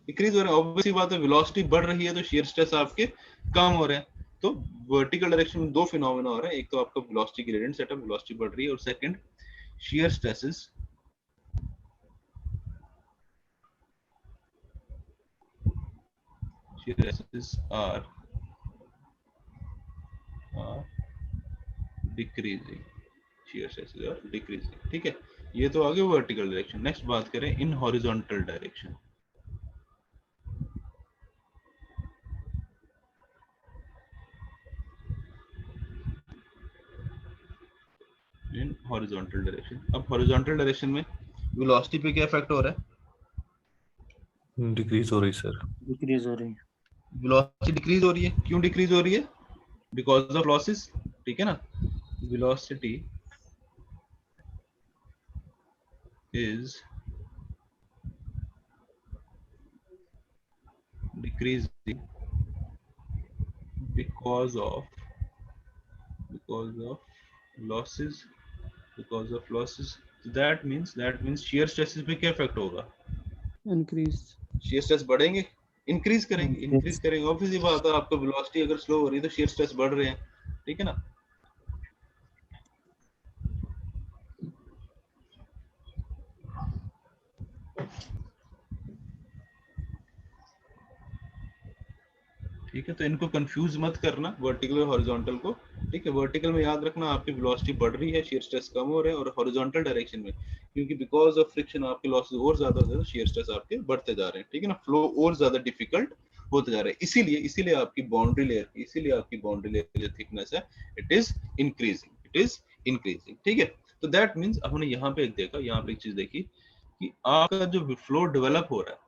डिक्रीज हो रहा है, ऑब्वियसली बात है, वेलोसिटी बढ़ रही है तो शियर स्ट्रेस आपके कम हो रहे हैं। तो वर्टिकल डायरेक्शन में दो फिनोमेना हो रहे हैं, एक तो आपका वेलोसिटी ग्रेडियंट सेटअप, वेलोसिटी बढ़ रही है, और second shear stresses are decreasing, shear stresses are decreasing, ठीक है। ये तो आगे वर्टिकल डायरेक्शन। नेक्स्ट बात करें in horizontal direction. In horizontal direction, अब हॉरिजॉन्टल डायरेक्शन में वेलोसिटी पे क्या इफेक्ट हो रहा है, डिक्रीज हो रही सर, डिक्रीज हो रही है, वेलोसिटी डिक्रीज हो रही है। क्यों डिक्रीज हो रही है, बिकॉज ऑफ लॉसेस, ठीक है ना। Velocity is decreasing because of losses, that means shear stresses पे क्या इफेक्ट होगा, इंक्रीज, shear stress बढ़ेंगे, इंक्रीज करेंगे ऑब्वियसली बात है। आपका वेलोसिटी अगर स्लो हो रही है तो shear stress बढ़ रहे हैं, ठीक है ना। ठीक है, तो इनको कंफ्यूज मत करना वर्टिकल और हॉरिजॉन्टल को। ठीक है, वर्टिकल में याद रखना आपकी वेलोसिटी बढ़ रही है, शियर स्ट्रेस कम हो रहे हैं, और हॉरिजॉन्टल डायरेक्शन में क्योंकि बिकॉज ऑफ फ्रिक्शन आपके लॉसेस और ज्यादा हो रहे हैं, शियर स्ट्रेस आपके बढ़ते जा रहे हैं। ठीक है ना, फ्लो और ज्यादा डिफिकल्ट होते जा रहे हैं, इसीलिए आपकी बाउंड्री लेयर जो थिकनेस है इट इज इंक्रीजिंग। ठीक है, तो दैट मींस हमने यहाँ पे एक देखा, यहाँ पे एक चीज देखी कि आपका जो फ्लो डेवलप हो रहा है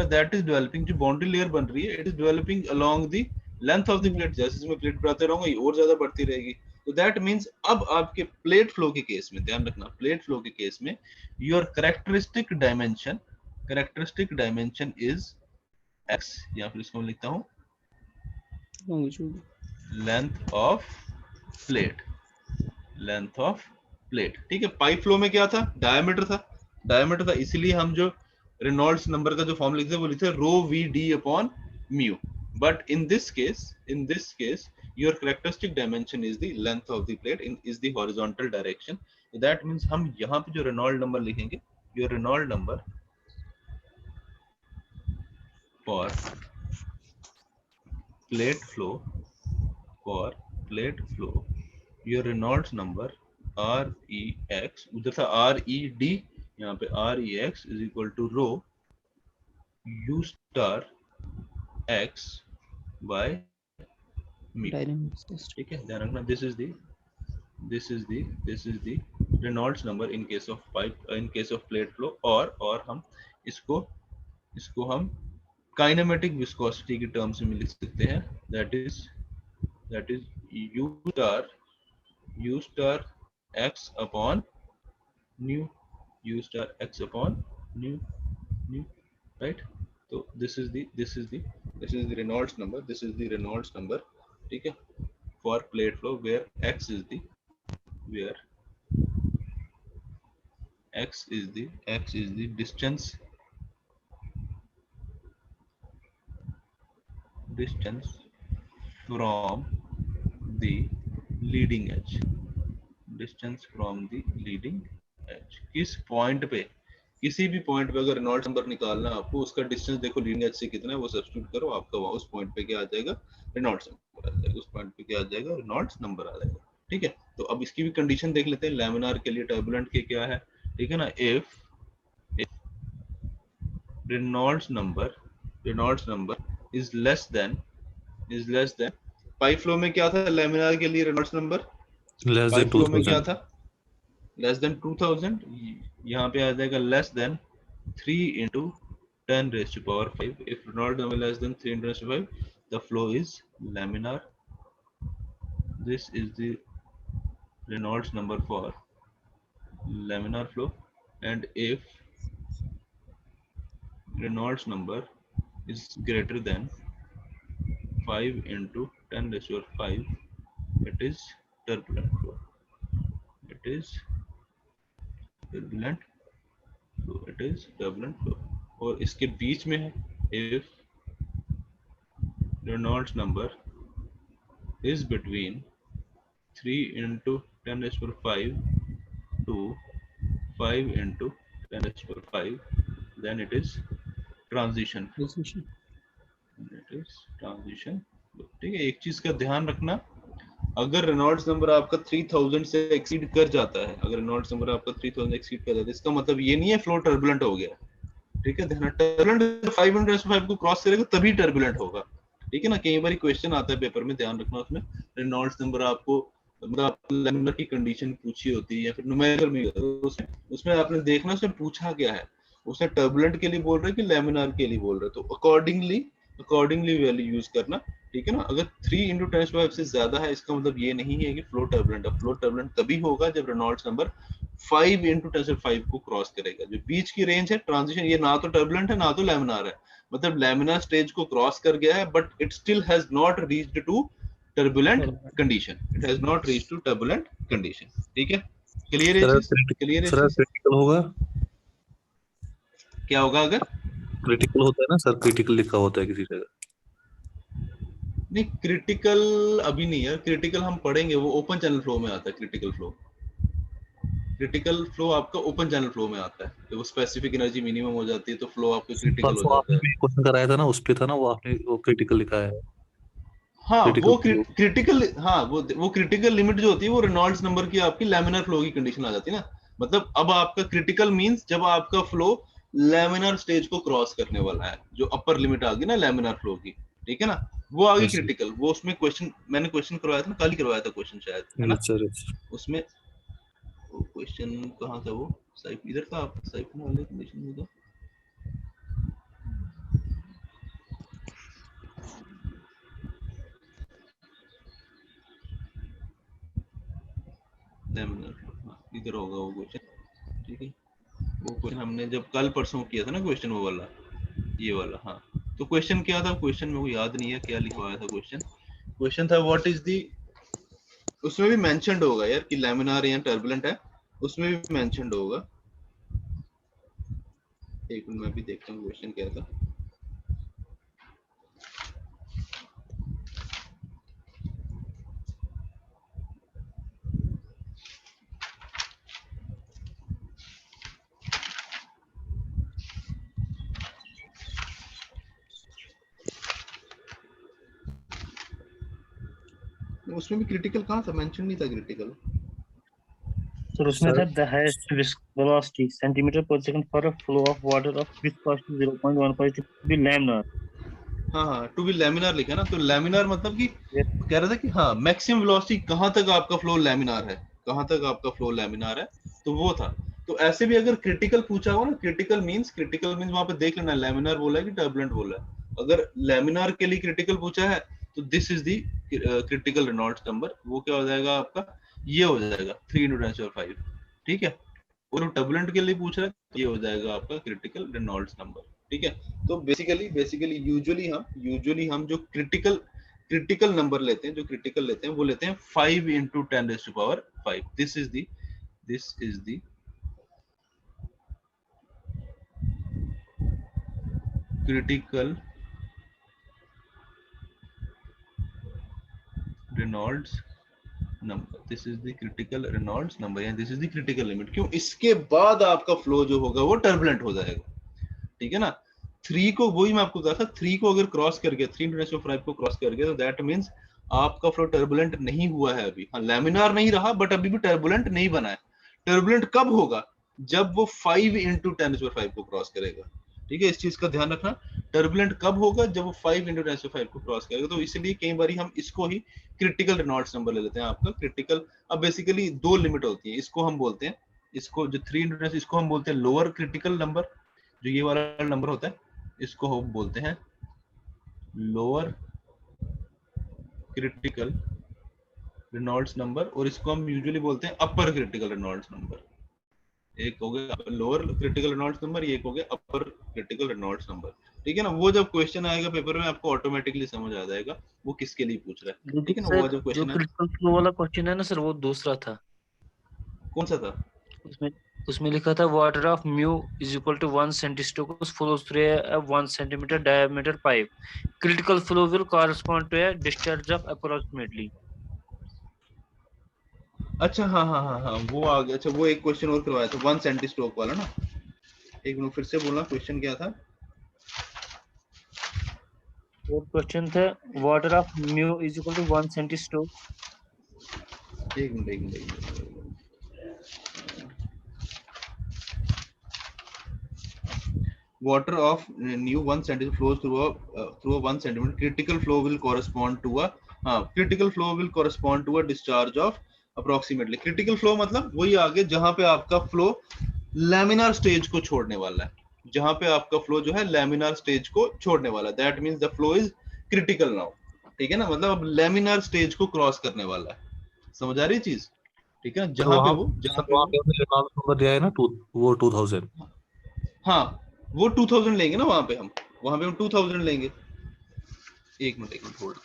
दैट इज डेवलपिंग, जो बाउंड्री लेयर बन रही है it is developing along the length of the plate. जैसे इसमें प्लेट बढ़ाते रहूंगा ये और ज्यादा बढ़ती रहेगी। तो दैट मींस अब आपके प्लेट फ्लो के केस में ध्यान रखना, प्लेट फ्लो के केस में your characteristic dimension is x, या फिर इसको मैं लिखता हूँ longitude, लेंथ ऑफ प्लेट। ठीक है, पाइप फ्लो में क्या था, डायमीटर था, इसीलिए हम जो रेनॉल्ड्स नंबर का जो फॉर्म लिखते हैं वो लिखते हैं rho v d upon mu. But in this case your characteristic dimension is the length of the plate is the horizontal direction. That means हम यहाँ पे जो रेनॉल्ड नंबर लिखेंगे, your Reynold number for plate flow your Reynolds number REX, उधर था RED, यहाँ पे REX is equal to rho U star X by mu। dynamic system. ठीक है, ध्यान रखना this is the Reynolds number in case of plate flow, और हम इसको हम काइनेमेटिक विस्कोसिटी की टर्म्स में लिख सकते हैं, that is U star x upon nu, right? So this is the Reynolds number, ठीक है, for plate flow where x is the distance from the leading edge, किस पॉइंट पे, किसी भी पॉइंट पे अगर रेनॉल्ड्स नंबर निकालना है आपको, उसका डिस्टेंस देखो लीडिंग एज से कितना है वो सब्स्टिट्यूट करो, आपका वहां उस पॉइंट पे क्या आ जाएगा, रेनॉल्ड्स नंबर आ जाएगा, उस पॉइंट पे क्या आ जाएगा, रेनॉल्ड्स नंबर आ जाएगा। ठीक है, तो अब इसकी भी कंडीशन देख लेते हैं लैमिनार के लिए, टर्बुलेंट के क्या है। ठीक है ना, if Reynolds number is less than pipe flow में क्या था लैमिनार के लिए Reynolds number, less pipe than flow में क्या 2000, था, लेस देन 2000, यहाँ पे आ जाएगा less than 3 into 10 raised to power 5। if Reynolds number less than 3 into 10 raised to 5 the flow is laminar। this is the Reynolds number for laminar flow, and if Reynolds number is greater than 5 into 10 raised to 5 it is turbulent flow, turbulent flow। और इसके बीच में है if Reynolds number is between 3 into 10 raised to 5 to 5 into 10 raised to 5 then it is transition flow। Precision. ठीक है, एक चीज का ध्यान रखना, अगर रेनॉल्ड्स नंबर आपका 3000 से एक्सीड कर जाता है, इसका मतलब ये नहीं है फ्लो टर्बुलेंट हो गया। ठीक है, ध्यान, टर्बुलेंट 505 को क्रॉस करेगा तभी टर्बुलेंट होगा। ठीक है ना, कई बार क्वेश्चन आता है पेपर में, ध्यान रखना उसमें रेनॉल्ड्स नंबर आपको मतलब लैमिनार की कंडीशन पूछी होती है या फिर न्यूमेरिकल में, उसमें आपने देखना उसने पूछा क्या है, उसने टर्बुलेंट के लिए बोल रहा है कि लैमिनार के लिए बोल रहा है, तो अकॉर्डिंगली वैल्यू यूज करना। ठीक है ना, अगर 3 into 10⁵ से ज्यादा है इसका मतलब ये नहीं है कि फ्लो टर्बुलेंट है, फ्लो टर्बुलेंट तभी होगा जब रेनॉल्ड्स नंबर 5 into 10⁵ को क्रॉस करेगा। जो बीच की रेंज है ट्रांजिशन, ये ना तो टर्बुलेंट है ना तो लैमिनार है, मतलब लैमिनार स्टेज को क्रॉस कर गया है but it still has not reached to turbulent condition, ठीक है, क्लियर है चीज, सर क्रिटिकल होगा, क्या होगा अगर क्रिटिकल होता है ना सर, क्रिटिकल लिखा होता है किसी जगह। नहीं क्रिटिकल अभी नहीं है, क्रिटिकल हम पढ़ेंगे, वो ओपन चैनल फ्लो में आता है। क्रिटिकल फ्लो आपका ओपन चैनल फ्लो में आता है, जब वो स्पेसिफिक एनर्जी मिनिमम हो जाती है तो फ्लो आपका क्रिटिकल हो परसों जाता आपने है। भी क्वेश्चन कराया था ना, उस पे था ना वो, आपने वो क्रिटिकल लिखा है, हाँ क्रिटिकल वो फ्लो। क्रिटिकल, हाँ वो क्रिटिकल लिमिट जो होती है वो रेनॉल्ड्स नंबर की आपकी लैमिनार फ्लो की कंडीशन आ जाती है ना। मतलब अब आपका क्रिटिकल मींस जब आपका फ्लो लैमिनार स्टेज को क्रॉस करने वाला है, जो अपर लिमिट आ गई ना लैमिनार फ्लो की, ठीक है ना, वो आ गई यस क्रिटिकल। वो उसमें क्वेश्चन मैंने क्वेश्चन करवाया था ना, कल ही करवाया था क्वेश्चन शायद, है ना। सर। उसमें वो क्वेश्चन कहाँ था, वो साइप इधर था, आप साइप वाले कंडीशन में था। लैमिनार फ्लो, हाँ इधर होगा वो क्वेश्चन, ठीक है। वो क्वेश्चन हमने जब कल परसों किया था ना क्वेश्चन, वो वाला, ये वाला, हाँ। तो क्वेश्चन क्या था, क्वेश्चन मेरे को याद नहीं है क्या लिखवाया था क्वेश्चन। क्वेश्चन था व्हाट इज दी, उसमें भी मेंशन्ड होगा यार कि लैमिनार या टर्बुलेंट है, उसमें भी मेंशन्ड होगा। एक मिनट मैं भी देखता हूँ क्वेश्चन क्या था। उसमें भी क्रिटिकल कहाँ था, मेंशन नहीं था क्रिटिकल। सर उसमें सर था द हाईएस्ट वेलोसिटी सेंटीमीटर पर second for a flow of water of viscosity 0.15 to be laminar. हाँ हाँ, टू बी लैमिनार लिखा ना, तो लैमिनार मतलब कि कह रहा था कि हाँ मैक्सिमम वेलोसिटी कहाँ तक आपका फ्लो लैमिनार है, कहाँ तक आपका फ्लो लैमिनार है, तो वो था। तो ऐसे भी अगर क्रिटिकल पूछा हो ना, क्रिटिकल मींस वहां पे देख लेना लैमिनार बोला है कि टर्बुलेंट बोला है। अगर लैमिनार के लिए क्रिटिकल पूछा है तो this is the critical Reynolds number, वो क्या हो जाएगा आपका, ये हो जाएगा 3 × 10⁵, ठीक है। और टर्बुलेंट के लिए पूछ रहा है, ये हो जाएगा आपका क्रिटिकल रेनॉल्ड्स नंबर, ठीक है। तो बेसिकली यूजुअली हम जो क्रिटिकल नंबर लेते हैं, जो क्रिटिकल लेते हैं वो लेते हैं 5 × 10⁵। This is the critical Reynolds number, this is the critical Reynolds number, या this is the critical limit. क्यों, इसके बाद आपका फ्लो जो होगा वो टर्बुलेंट हो जाएगा, ठीक है ना। 3 को, वही मैं आपको बता था, 3 को अगर क्रॉस कर गया, 3 × 10⁵ को क्रॉस कर गया, तो दैट मींस आपका फ्लो टर्बुलेंट नहीं हुआ है अभी। हाँ लैमिनार नहीं रहा बट अभी भी टर्बुलेंट नहीं बना है। टर्बुलेंट कब होगा, जब वो 5 × 10⁵ को क्रॉस करेगा, ठीक है। इस चीज का ध्यान रखना, टर्बुलेंट कब होगा, जब वो 5 × 10⁵ को क्रॉस करेगा। तो इसलिए कई बार हम इसको ही क्रिटिकल रेनॉल्ड्स नंबर ले लेते हैं आपका क्रिटिकल। अब बेसिकली दो लिमिट होती है, इसको हम बोलते हैं, इसको जो 3 × 10 इसको हम बोलते हैं लोअर क्रिटिकल नंबर, जो ये वाला नंबर होता है इसको हम बोलते हैं लोअर क्रिटिकल रेनॉल्ड्स नंबर, और इसको हम यूजुअली बोलते हैं अपर क्रिटिकल रेनॉल्ड्स नंबर। एक हो गया लोअर क्रिटिकल रेनॉल्ड्स नंबर, एक हो गया अपर क्रिटिकल रेनॉल्ड्स नंबर, ठीक है ना। वो जब क्वेश्चन आएगा पेपर में आपको ऑटोमेटिकली समझ आ जाएगा वो किसके लिए पूछ रहा है, ठीक लेकिन है ना। वो सर जब जो क्वेश्चन है, क्रिटिकल फ्लो वाला क्वेश्चन है ना सर, वो दूसरा था। कौन सा था। उसमें उसमें लिखा था water of mu is equal to 1 centistokes flows through a 1 centimetre diameter pipe. Critical flow will correspond to a discharge of approximately. अच्छा हाँ हाँ हाँ हाँ, वो आ गया। अच्छा वो एक क्वेश्चन और करवाया था 1 सेंटी स्ट्रोक वाला ना। एक मिनट फिर से बोलना, क्वेश्चन क्या था। वो क्वेश्चन था water of mu is equal to 1 centistoke. एक minute. Water of new 1 centimeter flows through a 1 centimeter. Critical flow will correspond to a discharge of approximately. Critical flow मतलब वही आगे जहां पे आपका फ्लो लैमिनार स्टेज को छोड़ने वाला है, जहां पे आपका फ्लो जो है लैमिनार स्टेज को छोड़ने वाला है, that means the flow is critical now, ठीक है ना। मतलब अब लैमिनार स्टेज को क्रॉस करने वाला है, समझ आ रही है चीज, ठीक है। सर वहाँ जहां सर पे वहाँ वो पे हमने रेनॉल्ड्स नंबर दिया है ना, वो 2000। हाँ वो 2000 लेंगे ना, वहां पे हम 2000 लेंगे। एक मिनट होल्ड।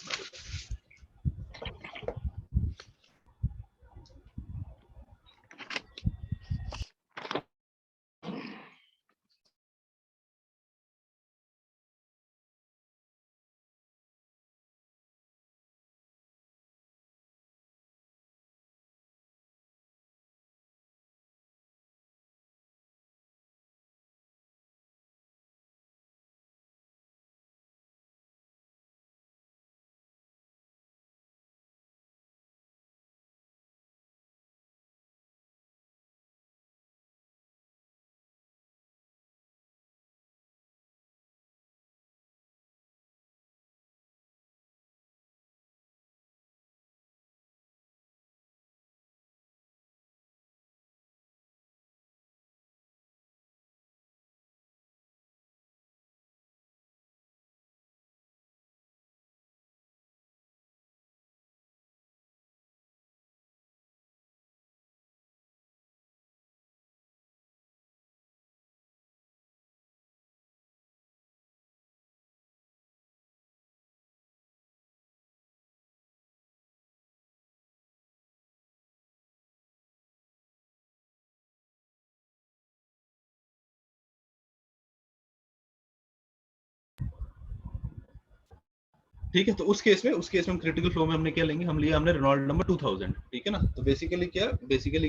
ठीक है। तो उस केस में क्रिटिकल फ्लो में हमने क्या लेंगे, हमने रेनॉल्ड नंबर 2000, ठीक है ना। तो बेसिकली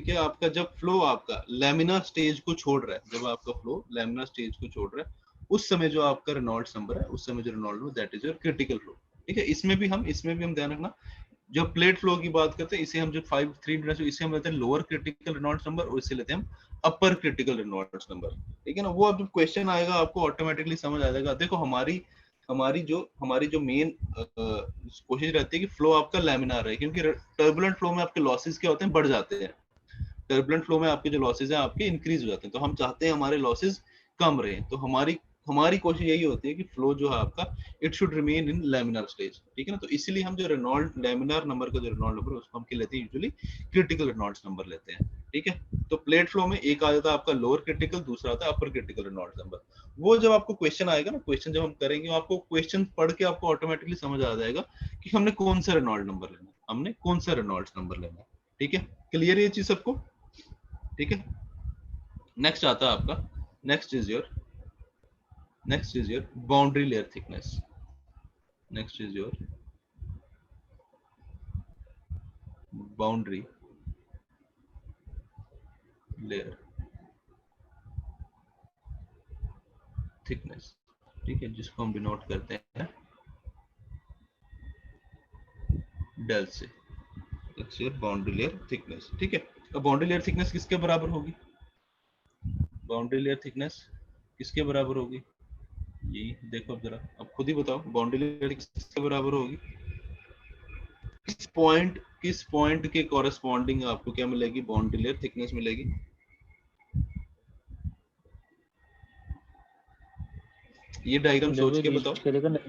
क्या आपका जब फ्लो आपका लैमिनार स्टेज को छोड़ रहा है, जब आपका फ्लो लैमिनार स्टेज को छोड़ रहा है, उस समय जो आपका रेनॉल्ड्स नंबर है, उस समय जो Reynold number, that is your critical flow. ठीक है। इसमें भी हम ध्यान रखना, जब प्लेट फ्लो की बात करते हैं, इसे हम जो 5 3 इसे हम लेते हैं लोअर क्रिटिकल रेनॉल्ड्स नंबर, और इसे लेते हैं हम अपर क्रिटिकल रेनॉल्ड्स नंबर। ठीक है ना। वो अब जब क्वेश्चन आएगा आपको ऑटोमेटिकली समझ आ जाएगा। देखो हमारी जो मेन कोशिश रहती है कि फ्लो आपका लैमिनार है, क्योंकि टर्बुलेंट फ्लो में आपके लॉसेस क्या होते हैं, बढ़ जाते हैं। टर्बुलेंट फ्लो में आपके जो लॉसेस हैं आपके इंक्रीज हो जाते हैं, तो हम चाहते हैं हमारे लॉसेस कम रहे। तो हमारी हमारी कोशिश यही होती है कि फ्लो जो है आपका it should remain in laminar stage. ठीक है ना। तो इसलिए हम जो रेनॉल्ड लैमिनार नंबर का जो रेनॉल्ड नंबर उसको हम क्या लेते हैं, यूजुअली क्रिटिकल रेनॉल्ड्स नंबर लेते हैं। ठीक है। तो प्लेट फ्लो में एक आ जाता है आपका लोअर क्रिटिकल, दूसरा आता है अपर क्रिटिकल रेनॉल्ड्स नंबर। वो जब आपको क्वेश्चन आएगा ना, क्वेश्चन जब हम करेंगे, आपको क्वेश्चन पढ़ के आपको ऑटोमेटिकली समझ आ जाएगा कि हमने कौन सा रेनॉल्ड नंबर लेना है, हमने कौन सा रेनॉल्ड्स नंबर लेना है। ठीक है। क्लियर ये चीज सबको। ठीक है। नेक्स्ट आता है आपका, next is your boundary layer thickness. Next is your boundary layer thickness. ठीक है। जिसको हम डिनोट करते हैं डेल से। Next your boundary layer thickness. ठीक है। अब बाउंड्री लेयर थिकनेस किसके बराबर होगी, बाउंड्री लेयर थिकनेस किसके बराबर होगी, यही देखो अब जरा, अब खुद ही बताओ बाउंड्री लेयर किसके बराबर होगी। किस पॉइंट के कॉरेस्पॉन्डिंग आपको क्या मिलेगी, बाउंड्री लेयर थिकनेस मिलेगी। ये डायग्राम जब सोच ये के रीच बताओ। करेगा ना,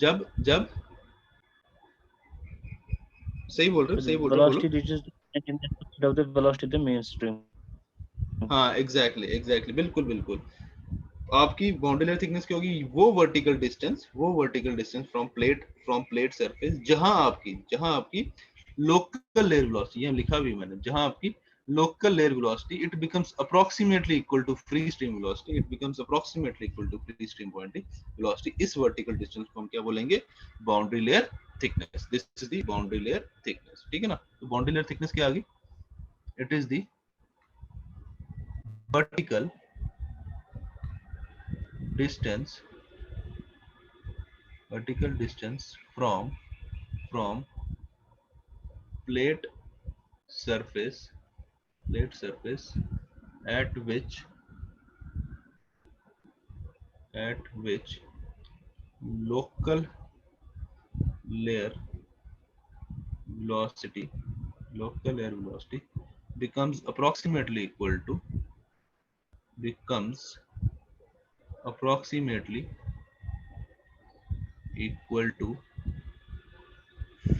जब जब सही बोल रहे हो बोलो। velocity reaches 99% of the velocity of the mainstream. हाँ एग्जैक्टली बिल्कुल। आपकी बाउंड्री लेयर थिकनेस क्या होगी, वो vertical distance from plate surface, जहां आपकी लोकल लेयर वेलोसिटी, ये लिखा भी मैंने, जहां आपकी local layer velocity it becomes approximately equal to free stream velocity, velocity, इस वर्टिकल डिस्टेंस को हम क्या बोलेंगे, boundary layer thickness. This is the boundary layer thickness. ठीक है ना। तो बाउंड्री लेयर थिकनेस क्या आ गई, it is the vertical distance from plate surface at which local layer velocity becomes approximately equal to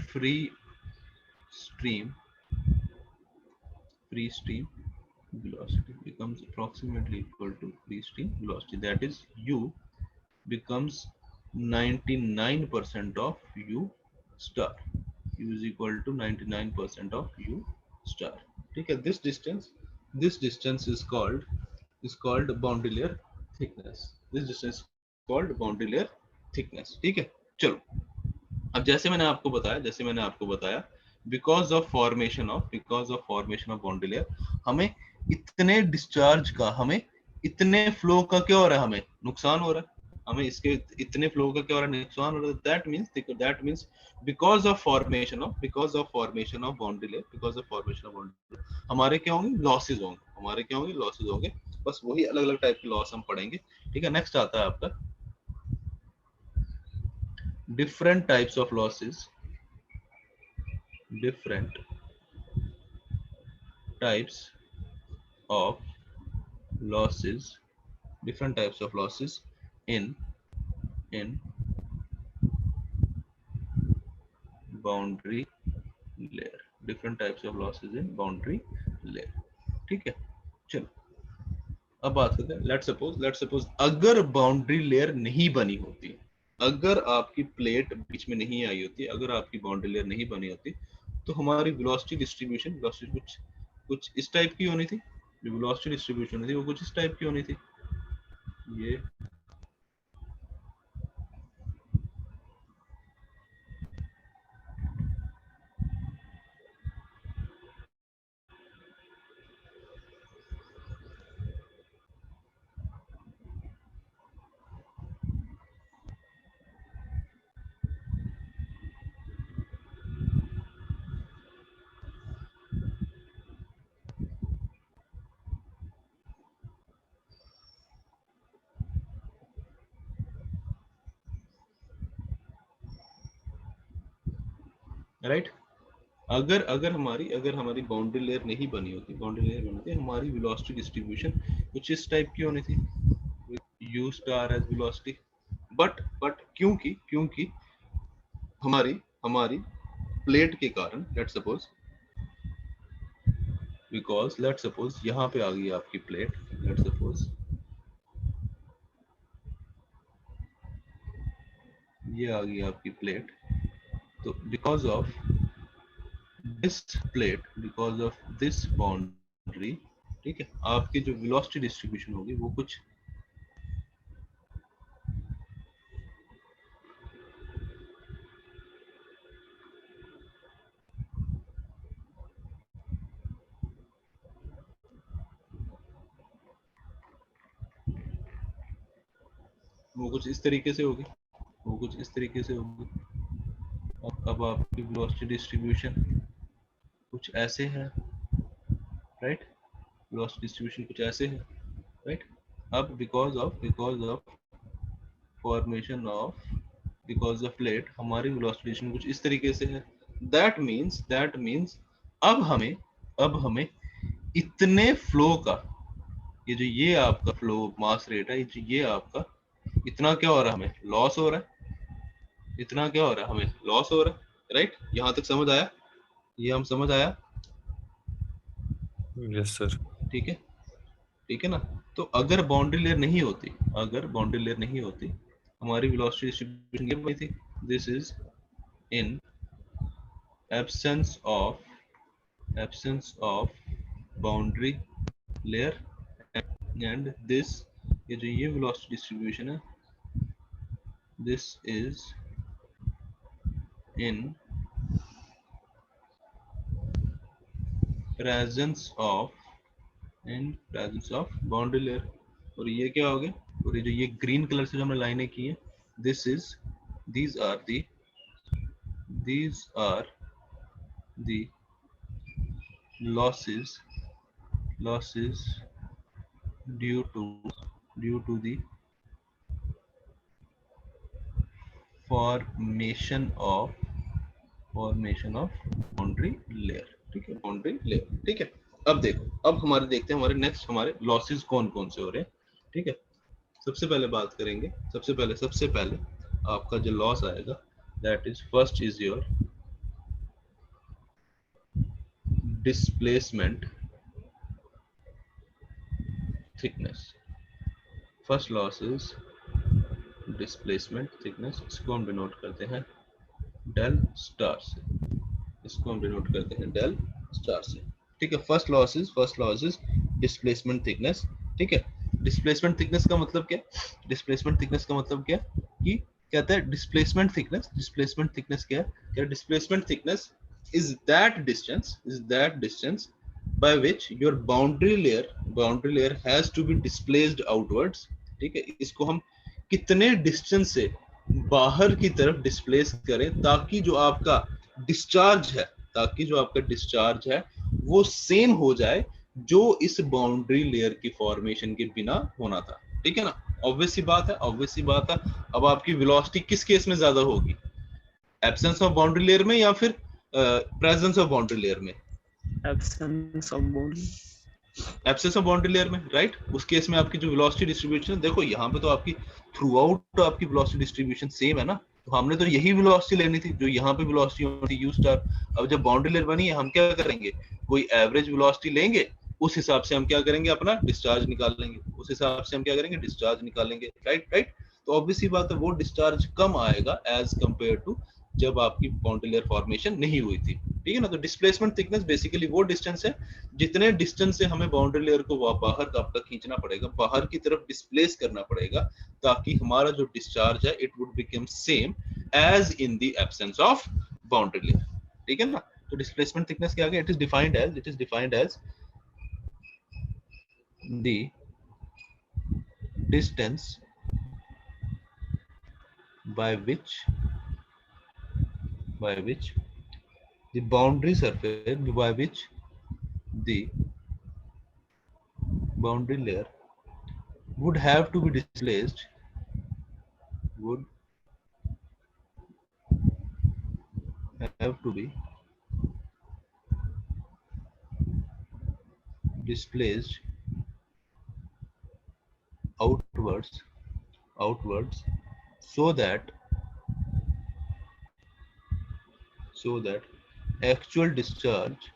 free stream velocity, that is u becomes 99% of u star, u is equal to 99% of u star. ठीक है। this distance is called boundary layer thickness. This distance is called boundary layer thickness. ठीक है। चलो अब जैसे मैंने आपको बताया because of formation of boundary layer, हमें इतने फ्लो का क्या हो रहा है, हमें नुकसान हो रहा है, हमें इसके इतने फ्लो का क्या हो रहा है, नुकसान हो रहा है। That means because of formation of boundary layer हमारे क्या होंगे, लॉसेज होंगे। बस वही अलग अलग टाइप के लॉस हम पढ़ेंगे। ठीक है। नेक्स्ट आता है आपका different types of losses in boundary layer, ठीक है। चलो अब बात करते हैं, लेट्स सपोज अगर बाउंड्री लेयर नहीं बनी होती, अगर आपकी प्लेट बीच में नहीं आई होती, अगर आपकी बाउंड्री लेयर नहीं बनी होती, तो हमारी वेलोसिटी डिस्ट्रीब्यूशन कुछ इस टाइप की होनी थी। जो वेलोसिटी डिस्ट्रीब्यूशन थी वो कुछ इस टाइप की होनी थी। राइट। अगर अगर हमारी बाउंड्री लेयर नहीं बनी होती, हमारी वेलोसिटी डिस्ट्रीब्यूशन कुछ इस टाइप की होनी थी, u star as velocity. But क्योंकि हमारी प्लेट के कारण, लेट्स सपोज यहाँ पे आ गई आपकी प्लेट, लेट्स सपोज ये आ गई आपकी प्लेट, तो because of this plate, because of this boundary, ठीक है, आपकी जो वेलोसिटी डिस्ट्रीब्यूशन होगी वो कुछ इस तरीके से होगी, अब आपकी वेलोसिटी डिस्ट्रीब्यूशन कुछ ऐसे है, राइट, वेलोसिटी डिस्ट्रीब्यूशन कुछ ऐसे है, राइट। अब because of formation of, because of plate, हमारी वेलोसिटी डिस्ट्रीब्यूशन कुछ इस तरीके से है। दैट मीन्स अब हमें इतने फ्लो का, ये आपका फ्लो मास रेट है, ये आपका इतना क्या हो रहा है, हमें लॉस हो रहा है, इतना क्या हो रहा है, हमें लॉस हो रहा है, राइट। यहाँ तक समझ आया? ये हम समझ आया? Yes sir. ठीक है ना। तो अगर बाउंड्री लेयर नहीं होती, हमारी वेलोसिटी डिस्ट्रीब्यूशन ये बनी थी, this is in absence of boundary layer, and this, ये वेलोसिटी डिस्ट्रीब्यूशन है, this is in presence of boundary layer. और ये क्या हो गया, और ये ग्रीन कलर से जो हमने लाइनें की हैं, these are the losses due to the formation of boundary layer, ठीक है, बाउंड्री लेयर, ठीक है। अब देखो, अब देखते हैं हमारे लॉसेस कौन कौन से हो रहे हैं, ठीक है। सबसे पहले बात करेंगे, सबसे पहले आपका जो लॉस आएगा, that is first is your displacement thickness. First loss is displacement thickness, इसको हम डिनोट करते हैं डेल स्टार से, ठीक है। First loss is displacement thickness, ठीक है। डिस्प्लेसमेंट थिकनेस का मतलब क्या, कि कहते हैं डिस्प्लेसमेंट थिकनेस क्या है, displacement thickness is that distance by which your boundary layer has to be displaced outwards, ठीक है। इसको हम कितने डिस्टेंस से बाहर की तरफ डिस्प्लेस करें ताकि जो आपका डिस्चार्ज है वो सेम हो जाए जो इस बाउंड्री लेयर की फॉर्मेशन के बिना होना था, ठीक है ना। ऑब्वियस सी बात है। अब आपकी वेलोसिटी किस केस में ज्यादा होगी, एब्सेंस ऑफ बाउंड्री लेयर में या फिर प्रेजेंस ऑफ बाउंड्री लेयर में? एब्सेंस ऑफ बाउंड्री लेयर में, राइट। उस केस में आपकी जो वेलोसिटी डिस्ट्रीब्यूशन, देखो यहाँ पे तो आपकी थ्रू आउट आपकी वेलोसिटी डिस्ट्रीब्यूशन सेम है ना, तो हमने तो यही वेलोसिटी लेनी थी जो यहाँ पे वेलोसिटी होती है, यू स्टार। अब जब बाउंड्री लेयर बनी है, हम क्या करेंगे, कोई एवरेज वेलोसिटी लेंगे, उस हिसाब से हम क्या करेंगे, अपना डिस्चार्ज निकाल लेंगे, राइट। तो ऑब्वियस ही बात है, वो डिस्चार्ज कम आएगा एज कंपेयर टू जब आपकी बाउंड्री लेयर फॉर्मेशन नहीं हुई थी, ठीक है ना। तो डिस्प्लेसमेंट थिकनेस बेसिकली वो डिस्टेंस है जितने डिस्टेंस से हमें बाउंड्री लेयर को बाहर आपका खींचना पड़ेगा, बाहर की तरफ डिस्प्लेस करना पड़ेगा, ताकि हमारा जो डिस्चार्ज है it would become same as in the absence of boundary layer, ठीक है ना। तो डिस्प्लेसमेंट थिकनेस क्या है, it is defined as the distance by which the boundary surface, by which the boundary layer would have to be displaced, have to be displaced outwards so that actual discharge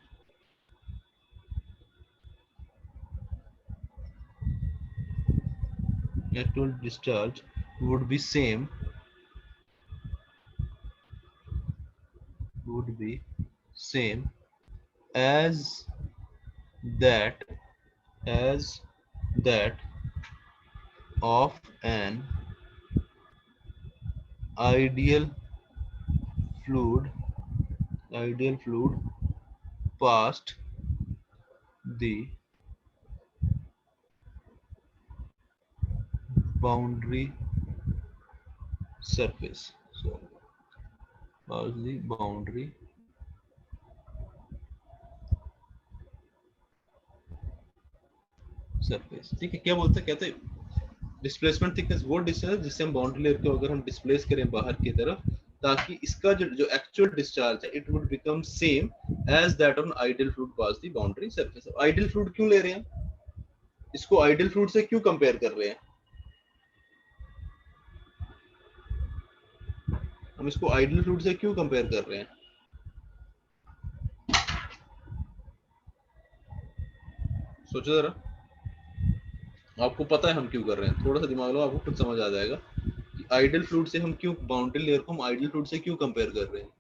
would be same as that of an ideal fluid past the boundary surface. So past the boundary surface. ठीक है, क्या बोलते हैं, कहते हैं डिस्प्लेसमेंट थिकनेस वो डिस्टेंस जिससे हम बाउंड्री लेयर को अगर हम डिस्प्लेस करें बाहर की तरफ, ताकि इसका जो एक्चुअल डिस्चार्ज है it would become same as that on ideal fluid pass the boundary surface. Ideal fluid क्यों ले रहे हैं, इसको आइडियल फ्लूइड से क्यों कंपेयर कर रहे हैं, हम इसको आइडियल फ्लूइड से क्यों कंपेयर कर रहे हैं, सोचो जरा. आपको पता है हम क्यों कर रहे हैं, थोड़ा सा दिमाग लो, आपको खुद समझ आ जाएगा कि आइडियल फ्लूइड से हम क्यों, बाउंड्री लेयर को हम आइडियल फ्लूइड से क्यों कंपेयर कर रहे हैं.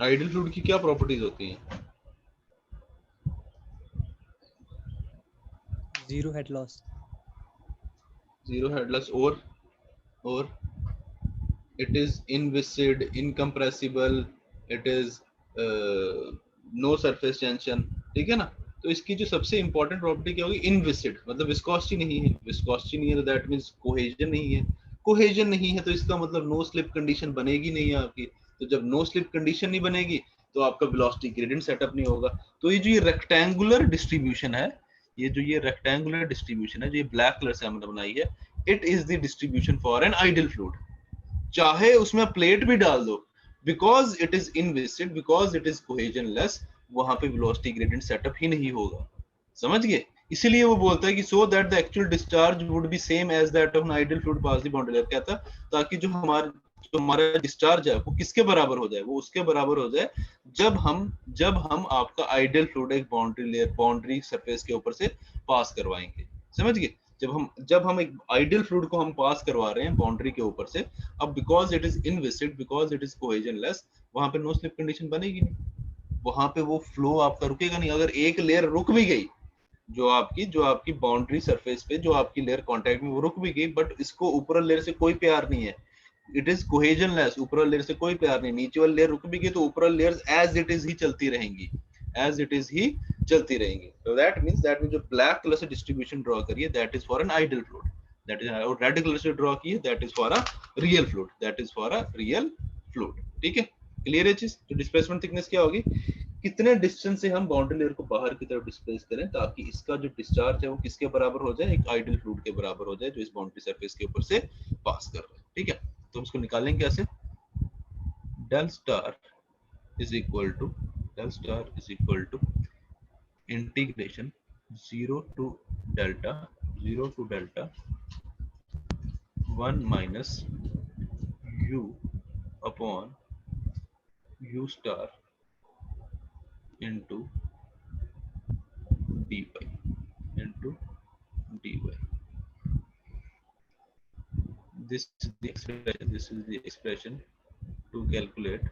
आइडियल फ्लूइड की क्या प्रॉपर्टीज होती हैं, जीरो हेड लॉस और it is inviscid, incompressible, it is no surface tension. ठीक है ना. तो इसकी जो सबसे इंपॉर्टेंट प्रॉपर्टी क्या होगी, इनविसिड, मतलब विस्कोसिटी नहीं है. विस्कोसिटी नहीं है तो दैट मींस कोहेजन नहीं है. कोहेजन नहीं है तो इसका मतलब नो स्लिप कंडीशन बनेगी नहीं आपकी. तो जब नो स्लिप कंडीशन नहीं बनेगी तो आपका वेलोसिटी ग्रेडियंट सेटअप नहीं होगा. तो ये जो ये रेक्टेंगुलर डिस्ट्रीब्यूशन है, ये जो ये रेक्टेंगुलर डिस्ट्रीब्यूशन है जो ये ब्लैक कलर से हमने बनाई है, it is the distribution for an ideal fluid. चाहे उसमें प्लेट भी डाल दो, because it is inviscid, because it is cohesionless, वहां पे वेलोसिटी ग्रेडियंट सेटअप ही नहीं होगा. समझ गए. इसीलिए वो बोलता है कि so that the actual discharge would be same as that of an ideal fluid pass the boundary layer. कहता ताकि जो हमारा डिस्चार्ज है वो किसके बराबर हो जाए, वो उसके बराबर हो जाए जब हम आपका आइडियल फ्लूइड एक बाउंड्री सरफेस के ऊपर से पास करवाएंगे. समझ गए. जब हम एक आइडियल फ्लूइड को हम पास करवा रहे हैं बाउंड्री के ऊपर से, अब because it is inviscid, because it is cohesionless, वहां पे नो स्लिप कंडीशन बनेगी नहीं, वहां पे वो फ्लो आपका रुकेगा नहीं. अगर एक लेयर रुक भी गई, जो आपकी बाउंड्री सरफेस पे जो आपकी लेयर कांटेक्ट में वो रुक भी गई, बट इसको ऊपर लेयर से कोई प्यार नहीं है, इट इज कोहेजनलेस, ऊपर लेयर से कोई प्यार नहीं. नीचे वाली लेयर रुक भी गई तो ऊपर लेयर्स एज इट इज ही चलती रहेंगी, चलती रहेंगी. तो दैट मींस जो ब्लैक कलर से डिस्ट्रीब्यूशन ड्रॉ करिए that is for an ideal fluid, that is, और रेड कलर से ड्रॉ किए that is for a real fluid. ठीक है, क्लियर है चीज. तो डिस्प्लेसमेंट थिकनेस क्या होगी, कितने डिस्टेंस से हम बाउंड्री लेयर को बाहर की तरफ डिस्प्लेस करें ताकि इसका जो डिस्चार्ज है वो किसके बराबर हो जाए, एक आइडियल फ्लूइड के बराबर हो जाए जो इस बाउंड्री सरफेस के ऊपर से पास कर रहा है. ठीक है, तो हम इसको निकालेंगे कैसे. Del star is equal to integration 0 to delta 1 minus u upon u star into dy. This is the expression to calculate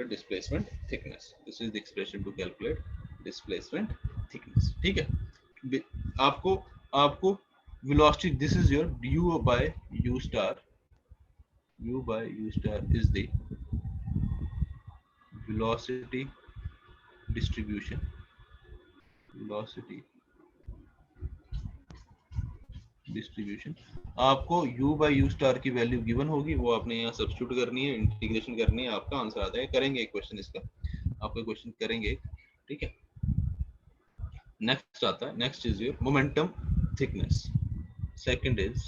displacement thickness. ठीक है. आपको velocity, this is your u by u star is the velocity distribution. आपको u by u star की वैल्यू गिवन होगी, वो आपने यहाँ सब्स्टिट्यूट करनी है, इंटीग्रेशन करनी है, आपका आंसर आ जाएगा. करेंगे एक क्वेश्चन इसका. आपका क्वेश्चन करेंगे, ठीक है। नेक्स्ट आता है, next is your momentum thickness, second is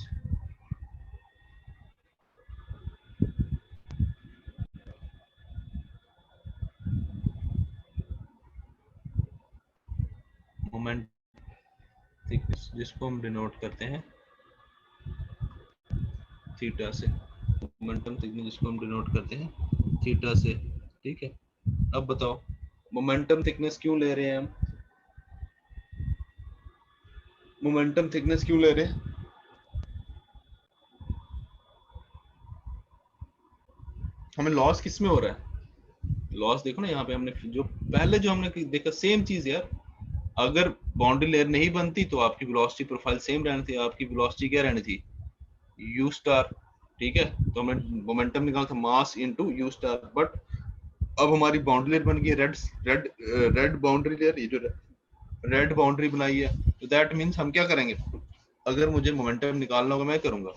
moment thickness, जिसको हम डिनोट करते हैं थीटा से। मोमेंटम थिकनेस जिसको हम डिनोट करते हैं थीटा से, ठीक है। अब बताओ मोमेंटम थिकनेस क्यों ले रहे हैं हम, मोमेंटम थिकनेस क्यों ले रहे हैं? हमें लॉस किस में हो रहा है? लॉस देखो ना यहाँ पे, हमने जो पहले जो हमने देखा सेम चीज यार, अगर बाउंड्री लेयर नहीं बनती तो आपकी वेलोसिटी प्रोफाइल सेम रहनी थी, आपकी वेलोसिटी क्या रहनी थी, यू स्टार, ठीक है। तो हमने मोमेंटम निकाला था mass into you star, but अब हमारी बाउंड्री लेयर बन गई है red red red boundary layer, ये जो रेड बाउंड्री बनाई है, तो दैट मींस हम क्या करेंगे, अगर मुझे मोमेंटम निकालना होगा मैं करूंगा,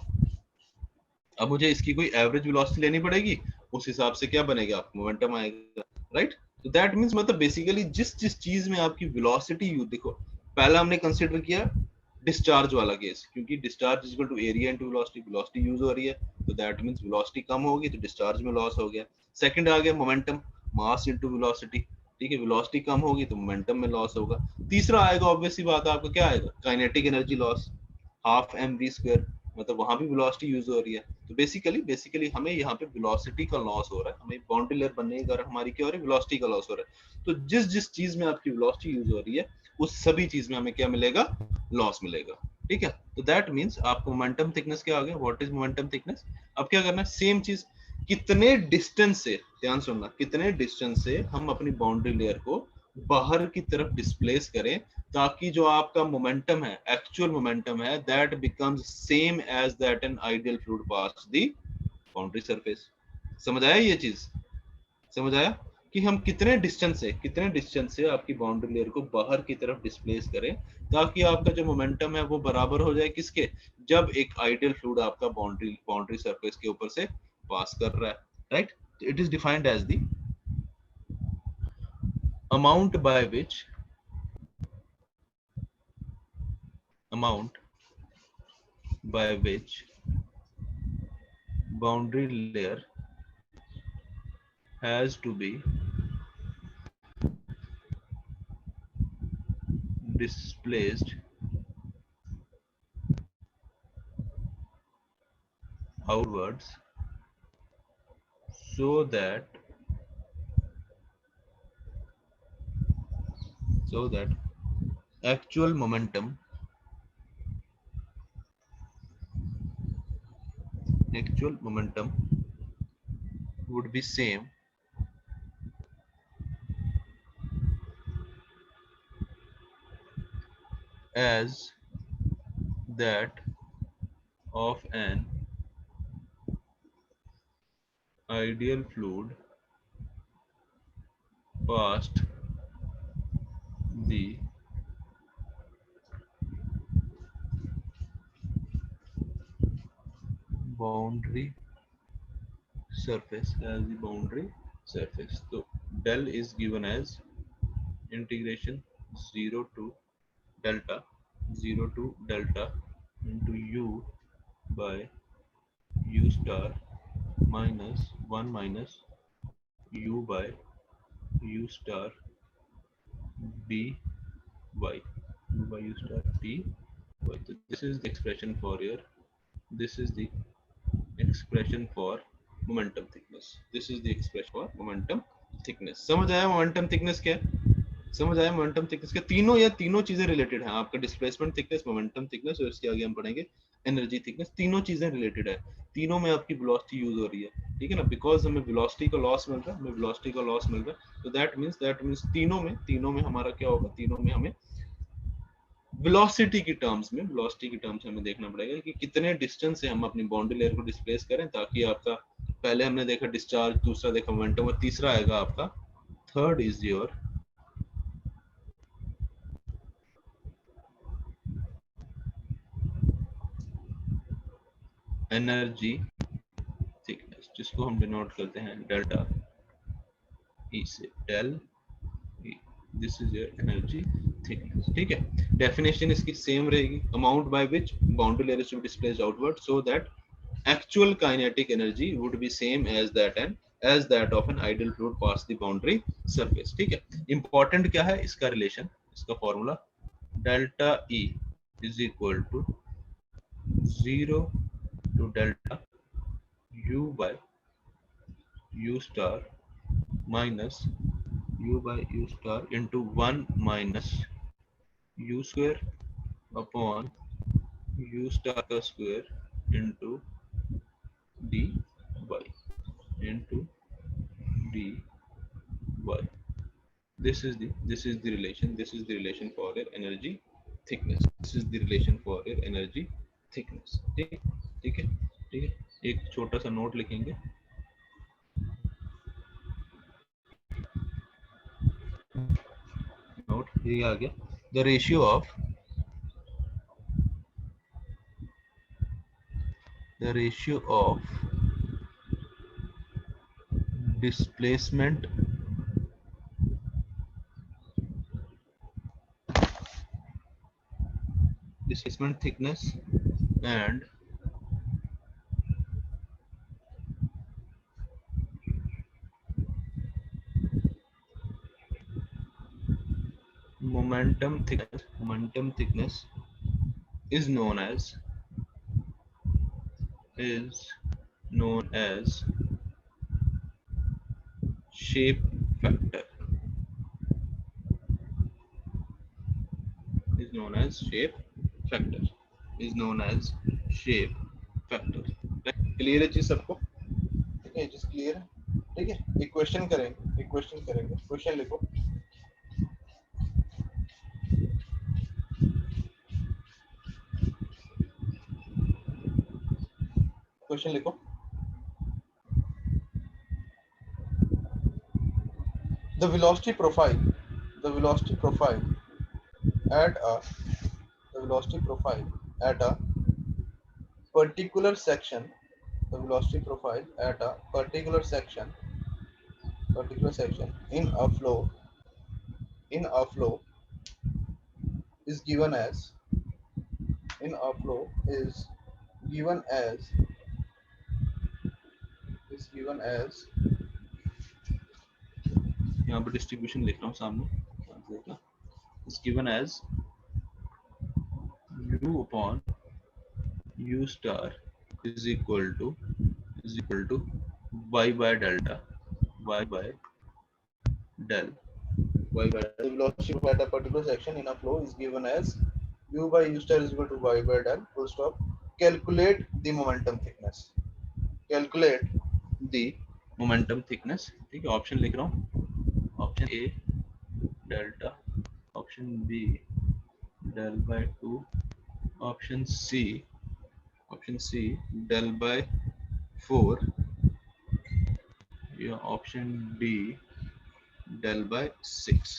अब मुझे इसकी कोई एवरेज वेलोसिटी लेनी पड़ेगी, उस हिसाब से क्या बनेगा, मोमेंटम आएगा, राइट। तो दैट मींस मतलब बेसिकली जिस जिस चीज में आपकी वेलोसिटी यू, देखो पहला हमने कंसीडर किया डिस्चार्ज वाला केस, क्योंकि discharge is equal to area into velocity, velocity use हो रही है, तो दैट मींस वेलोसिटी कम होगी तो डिस्चार्ज में लॉस हो गया। सेकंड आ गया मोमेंटम, मास इनटू वेलोसिटी, ठीक है, वेलोसिटी कम होगी तो मोमेंटम में लॉस होगा। तीसरा आएगा ऑब्वियस सी बात है आपका क्या आएगा, kinetic energy loss, half M V square, मतलब वहां भी वेलोसिटी यूज हो रही है, तो बेसिकली हमें यहाँ पे वेलोसिटी का लॉस हो रहा है, हमें बाउंड्री लेयर बनने के कारण हमारी क्या हो रही है, वेलोसिटी का लॉस हो रहा है। तो जिस जिस चीज में आपकी वेलोसिटी यूज हो रही है उस सभी चीज में हमें क्या मिलेगा, लॉस मिलेगा, ठीक है। तो दैट मींस आपको मोमेंटम थिकनेस क्या आ गया, व्हाट इज मोमेंटम थिकनेस। अब क्या करना है, सेम चीज, कितने डिस्टेंस से, ध्यान सुनना, कितने डिस्टेंस से हम अपनी बाउंड्री लेयर को बाहर की तरफ डिस्प्लेस करें ताकि जो आपका मोमेंटम है, एक्चुअल मोमेंटम है, that becomes same as that an ideal fluid pass the boundary surface. समझ आया ये चीज, समझ आया कि हम कितने डिस्टेंस से आपकी बाउंड्री लेयर को बाहर की तरफ डिस्प्लेस करें ताकि आपका जो मोमेंटम है वो बराबर हो जाए किसके, जब एक आइडियल फ्लूइड आपका बाउंड्री बाउंड्री सरफेस के ऊपर से पास कर रहा है, right. It is defined as the amount by which boundary layer has to be displaced outwards so that actual momentum would be same as that of an ideal fluid past the boundary surface, so del is given as integration 0 to delta into u by u star minus 1 minus u by u star dy, u by u star dy. So this is the expression for your, this is the expression for momentum thickness, this is the expression for momentum thickness। समझ आया मोमेंटम थिकनेस क्या है, समझ आया मोमेंटम थिकनेस के तीनों, या तीनों चीजें रिलेटेड हैं, आपका डिस्प्लेसमेंट थिकनेस, मोमेंटम थिकनेस और इसके आगे हम पढ़ेंगे एनर्जी थिकनेस, तीनों चीजें रिलेटेड है, तीनों में आपकी वेलोसिटी यूज हो रही है, ठीक है ना, बिकॉज हमें वेलोसिटी का लॉस मिल रहा है, हमें वेलोसिटी का लॉस मिल रहा है, तो दैट मींस तीनों में हमारा क्या होगा, तीनों में हमें वेलोसिटी की टर्म्स हमें देखना पड़ेगा कि कितने डिस्टेंस से हम अपनी बाउंड्री लेयर को डिस्प्लेस करें ताकि आपका, पहले हमने देखा डिस्चार्ज, दूसरा देखा मोमेंटम, और तीसरा आएगा आपका, third is your energy thickness, जिसको हम डिनोट करते हैं डेल्टा E से del E, this is your energy thickness. ठीक है, डेफिनेशन इसकी सेम रहेगी, amount by which boundary layer is displaced outward so that actual kinetic energy would be same as that of an ideal fluid past the boundary surface. ठीक है, important क्या है इसका रिलेशन, इसका formula delta E is equal to 0 to delta U by U star minus U by U star into 1 minus U square upon U star square into dy into dy. This is the relation for your energy thickness. This is the relation for your energy thickness. ठीक ठीक है ठीक है, एक छोटा सा नोट लिखेंगे, नोट ये आ गया, the ratio of displacement thickness and momentum thickness is known as shape factor. Is known as shape factor. Clear है चीज सबको? ठीक है, चीज क्लियर है? ठीक है, एक क्वेश्चन करेंगे, क्वेश्चन लिखो। क्वेश्चन लिखो। The velocity profile at a particular section, in a flow is given as यहाँ पर डिस्ट्रीब्यूशन लिख रहा हूँ सामने, is given as U upon U star is equal to y by delta del. The velocity at a particular section in a flow is given as U by U star is equal to y by del. Full stop. Calculate the momentum thickness. ठीक है, ऑप्शन लिख रहा हूँ, option A delta, option B del by 2, option C del by 4 या ऑप्शन D del by 6।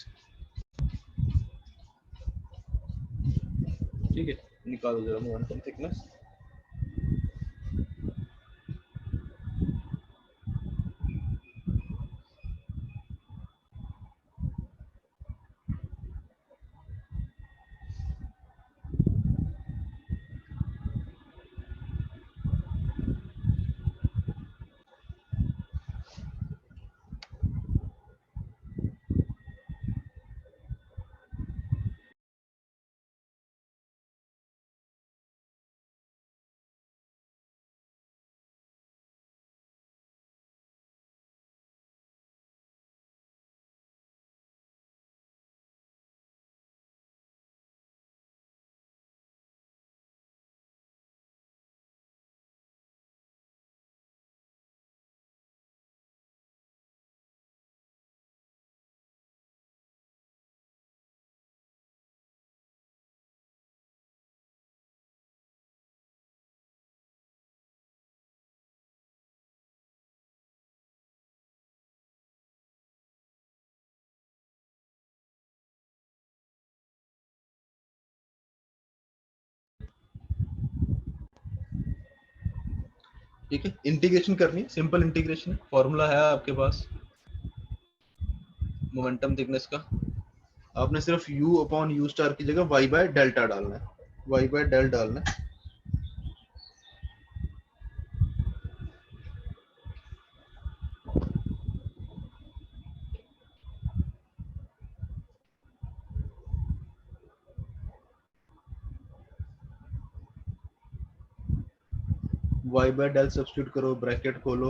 ठीक है, निकालो जरा मोमेंटम थिकनेस। ठीक है, इंटीग्रेशन करनी है, सिंपल इंटीग्रेशन, फॉर्मूला है आपके पास, मोमेंटम थिकनेस का? आपने सिर्फ u अपॉन u स्टार की जगह y बाय डेल्टा डालना है, y बाय डेल डालना है। y बाय डेल सब्स्टिट्यूट करो, ब्रैकेट खोलो,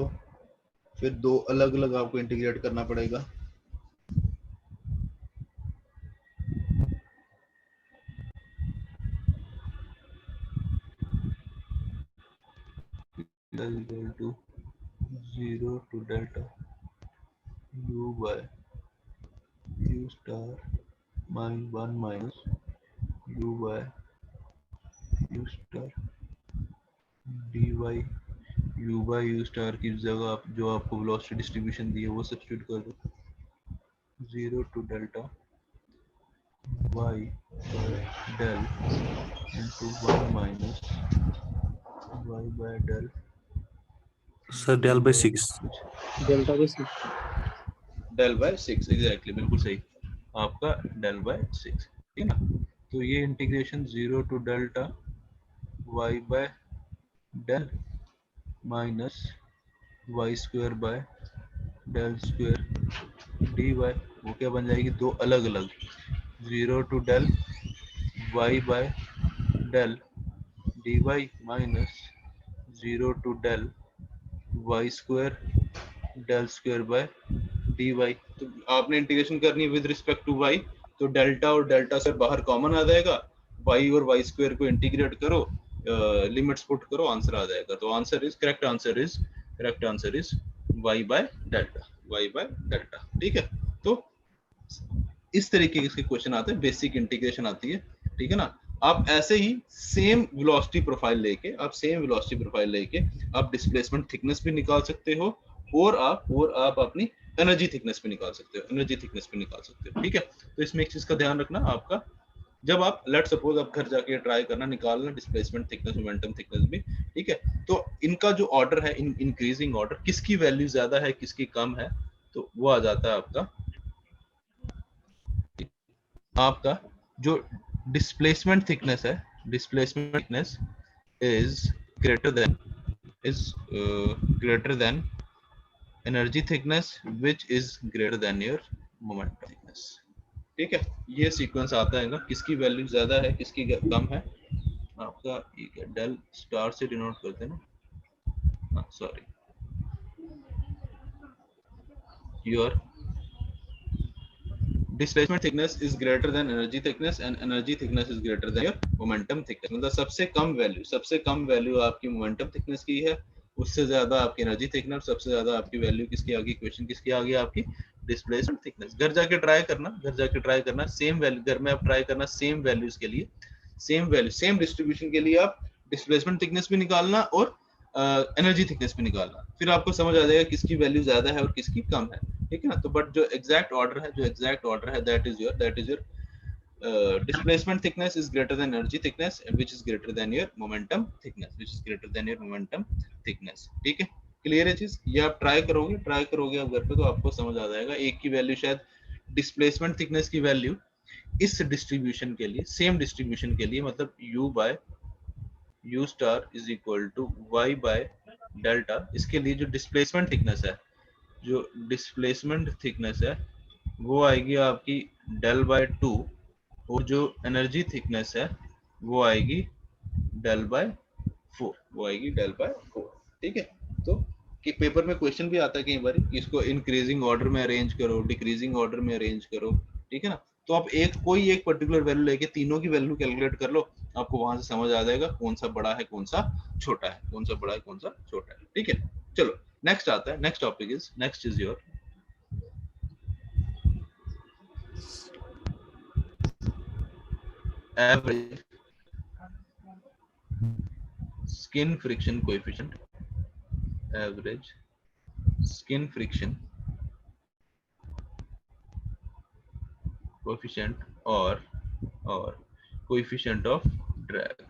फिर दो अलग अलग आपको इंटीग्रेट करना पड़ेगा। del equal to 0 to delta u by u star minus 1 minus u by u star dy u by u star की जगह आप जो आपको वेलोसिटी डिस्ट्रीब्यूशन दी है वो सब्स्टिट्यूट कर दो, 0 to delta y by del into 1 minus y by del sir del by 6 delta by 6। del by 6 exactly, बिल्कुल सही आपका del by 6, ठीक है ना। तो ये integration 0 to delta y by del minus y square by del square dy, वो क्या बन जाएगी, दो अलग अलग, 0 to del y by del dy minus 0 to del y square del square by dy। तो आपने इंटीग्रेशन करनी है विद रिस्पेक्ट टू y, तो डेल्टा और डेल्टा से बाहर कॉमन आ जाएगा, y और y स्क्वायर को इंटीग्रेट करो, लिमिट्स पुट करो, आंसर आ जाएगा। तो answer is correct answer is y by delta, ठीक है। तो इस तरीके के क्वेश्चन आते हैं, बेसिक इंटीग्रेशन आती है, ठीक है ना। आप ऐसे ही सेम वेलोसिटी प्रोफाइल लेके आप डिस्प्लेसमेंट थिकनेस भी निकाल सकते हो, और आप अपनी एनर्जी थिकनेस भी निकाल सकते हो, ठीक है। तो इसमें एक चीज का ध्यान रखना आपका, जब आप लेट सपोज आप घर जाके ट्राई करना, निकालना डिस्प्लेसमेंट थिकनेस, मोमेंटम थिकनेस भी, ठीक है। तो इनका जो ऑर्डर है, इंक्रीजिंग ऑर्डर, किसकी वैल्यू ज्यादा है किसकी कम है, तो वो आ जाता है आपका जो डिस्प्लेसमेंट थिकनेस है, displacement thickness is greater than energy thickness which is greater than your momentum thickness, ठीक है। ये सीक्वेंस आता है ना, किसकी वैल्यू ज्यादा है किसकी कम है, आपका डेल स्टार से डिनोट करते हैं ना, sorry, your displacement thickness is greater than energy thickness and energy thickness is greater than your momentum thickness। मतलब सबसे कम वैल्यू आपकी मोमेंटम थिकनेस की है, उससे ज्यादा आपकी एनर्जी थिकनेस, सबसे ज्यादा आपकी वैल्यू किसकी आ गई, इक्वेशन किसकी आ गई, आपकी डिस्प्लेसमेंट थिकनेस। घर जाके ट्राई करना सेम वैल्यू, घर में आप ट्राई करना सेम वैल्यूज के लिए, सेम डिस्ट्रीब्यूशन के लिए आप डिस्प्लेसमेंट थिकनेस भी निकालना और एनर्जी थिकनेस भी निकालना, फिर आपको समझ आ जाएगा किसकी वैल्यू ज्यादा है और किसकी कम है, ठीक है ना। तो बट जो एग्जैक्ट ऑर्डर है that is your displacement thickness is greater than energy thickness which is greater than your momentum thickness, ठीक है। क्लियर है चीज, ये आप ट्राई करोगे आप घर पे, तो आपको समझ आ जाएगा। एक की वैल्यू शायद डिस्प्लेसमेंट थिकनेस की वैल्यू इस डिस्ट्रीब्यूशन के लिए, सेम डिस्ट्रीब्यूशन के लिए, मतलब u by u star is equal to y by delta, इसके लिए जो डिस्प्लेसमेंट थिकनेस है वो आएगी आपकी डेल बाय 2, और जो एनर्जी थिकनेस है वो आएगी डेल बाय 4, ठीक है। तो कि पेपर में क्वेश्चन भी आता है कई बार कि इसको इंक्रीजिंग ऑर्डर में अरेंज करो, डिक्रीजिंग ऑर्डर में अरेंज करो, ठीक है ना। तो आप कोई एक पर्टिकुलर वैल्यू लेके तीनों की वैल्यू कैलकुलेट कर लो, आपको वहां से समझ आ जाएगा कौन सा बड़ा है कौन सा छोटा है, ठीक है। चलो नेक्स्ट आता है, next is your average skin friction coefficient, average skin friction coefficient और कोएफिशिएंट ऑफ ड्रैग,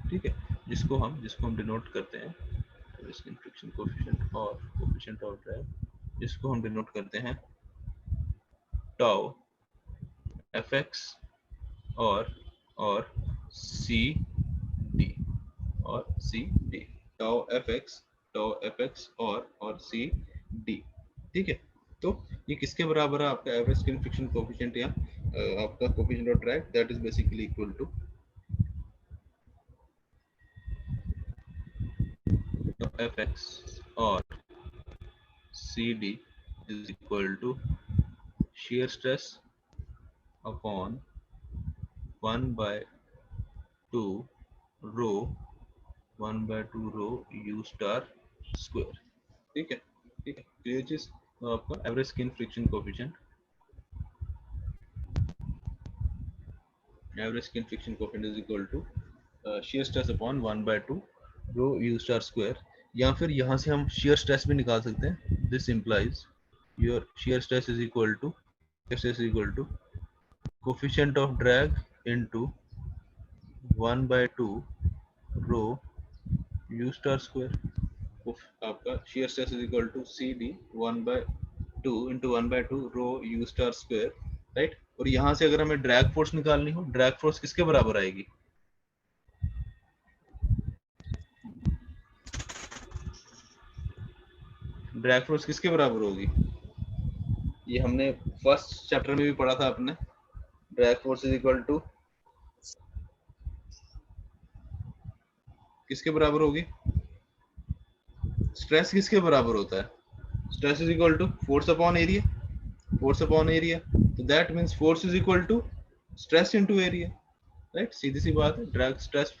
ठीक है, जिसको हम डिनोट करते हैं स्किन फ्रिक्शन कोएफिशिएंट और कोएफिशिएंट ऑफ ड्रैग, इसको हम डिनोट करते हैं टाउ fx और सी डी टाउ fx और सी डी। ठीक है, तो ये किसके बराबर है? आपका एवरेज स्किन फ्रिक्शन कोएफिशिएंट या आपका coefficient of drag, that is basically equal to fx और cd is equal to shear stress upon 1/2 rho u star square। ठीक है, ठीक है, तो ये चीज आपका average skin friction coefficient, average skin friction coefficient is equal to shear stress upon 1/2 rho u star square, या फिर यहाँ से हम shear stress भी निकाल सकते हैं। This implies your shear stress is equal to coefficient of drag into 1/2 rho u star square। आपका shear stress is equal to CD 1/2 into 1/2 rho u star square, right. और यहाँ से अगर हमें ड्रैग फोर्स निकालनी हो, ड्रैग फोर्स किसके बराबर आएगी? ड्रैग फोर्स किसके बराबर होगी? ये हमने फर्स्ट चैप्टर में भी पढ़ा था आपने। Drag force is equal to किसके बराबर होगी? स्ट्रेस किसके बराबर होता है? Stress is equal to force upon area, तो that means force is equal to stress into area, right. सीधी सी बात है। ड्रैग स्ट्रेस,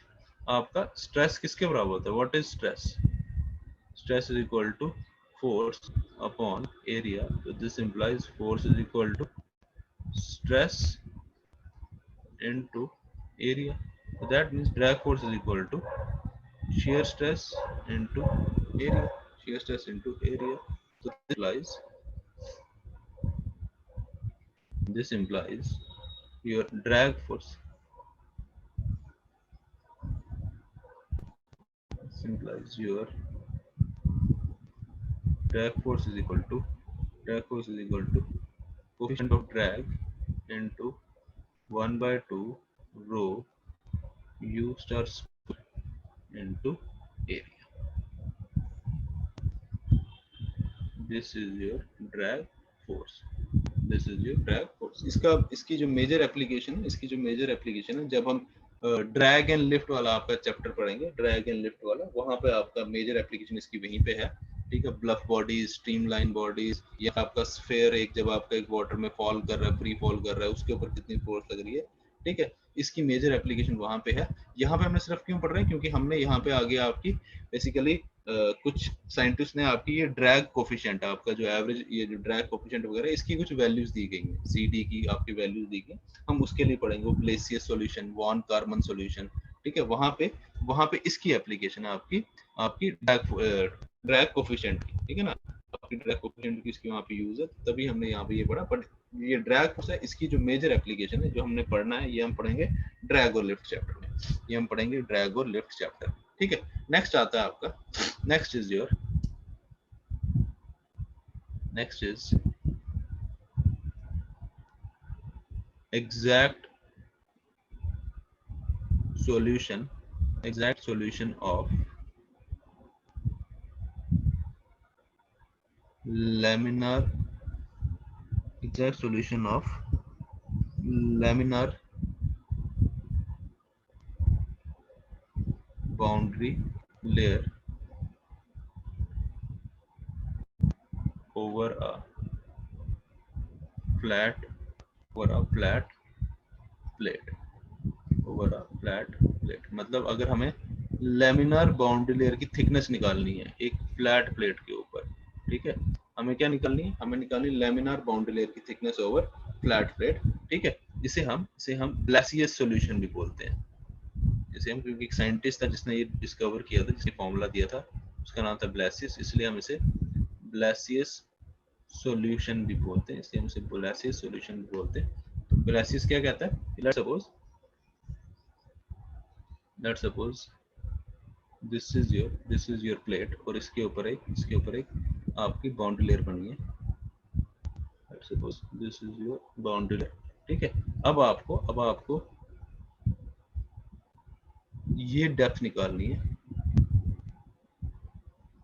आपका स्ट्रेस किसके बराबर होता है? What is stress? Stress is equal to force upon area, so this implies force is equal to stress into area, so that means drag force is equal to shear stress into area, so this implies your drag force drag force is equal to coefficient of drag into 1/2 rho u star square into area. This is your drag force, इसकी जो मेजर एप्लीकेशन है, जब हम ड्रैग एंड लिफ्ट वाला आपका चैप्टर पढ़ेंगे, ड्रैग एंड लिफ्ट वाला, वहां पे आपका मेजर एप्लीकेशन इसकी वहीं पे है। ठीक है, ब्लफ बॉडीज, स्ट्रीमलाइन बॉडीज, या आपका स्फेयर, जब आपका एक वाटर में फॉल कर रहा है, फ्री फॉल कर रहा है, उसके ऊपर कितनी फोर्स लग रही है। ठीक है, इसकी मेजर एप्लीकेशन वहां पे है। यहाँ पे हमने सिर्फ क्यों पढ़ रहे हैं? क्योंकि हमने यहाँ पे आगे आपकी बेसिकली कुछ साइंटिस्ट ने आपकी ये ड्रैग कोफिशिएंट, आपका जो एवरेज ये जो ड्रैग कोफिशिएंट वगैरह, इसकी कुछ वैल्यूज दी गई हैं, CD की आपकी वैल्यूज दी गई, हम उसके लिए पढ़ेंगे। वो Blasius solution, von Karman solution, ठीक है, वहां पे इसकी एप्लीकेशन है आपकी ड्रैग कोफिशिएंट की। ठीक है ना, आपकी ड्रैग कोफिशिएंट की इसकी वहां पे यूज है, तभी हमने यहाँ पे ये पढ़ा। बट ये ड्रैग फोर्स है, इसकी जो मेजर एप्लीकेशन है, जो हमने पढ़ना है, ये हम पढ़ेंगे ड्रैग और लिफ्ट चैप्टर में। ठीक है, नेक्स्ट आता है आपका, next is exact solution of laminar boundary layer over a flat plate, मतलब अगर हमें लेमिनार बाउंड्री लेयर की थिकनेस निकालनी है एक फ्लैट प्लेट के ऊपर, ठीक है, हमें क्या निकालनी है? हमें निकालनी लेमिनार बाउंड्री लेयर की थिकनेस ओवर फ्लैट प्लेट। ठीक है, इसे हम ब्लेसियस सॉल्यूशन भी बोलते हैं। जैसे हम, क्योंकि एक साइंटिस्ट था जिसने ये डिस्कवर किया था, जिसने फॉर्मूला दिया था, उसका नाम था ब्लेसियस, इसलिए हम इसे ब्लेसियस सॉल्यूशन भी बोलते हैं। इसलिए हम इसे ब्लेसियस सॉल्यूशन भी बोलते हैं। तो ब्लेसियस क्या कहता है? Let's suppose this is your plate और इसके ऊपर एक आपकी बाउंड्री लेयर बनी है। Suppose this is your boundary layer, ठीक है। अब आपको ये डेप्थ निकालनी है,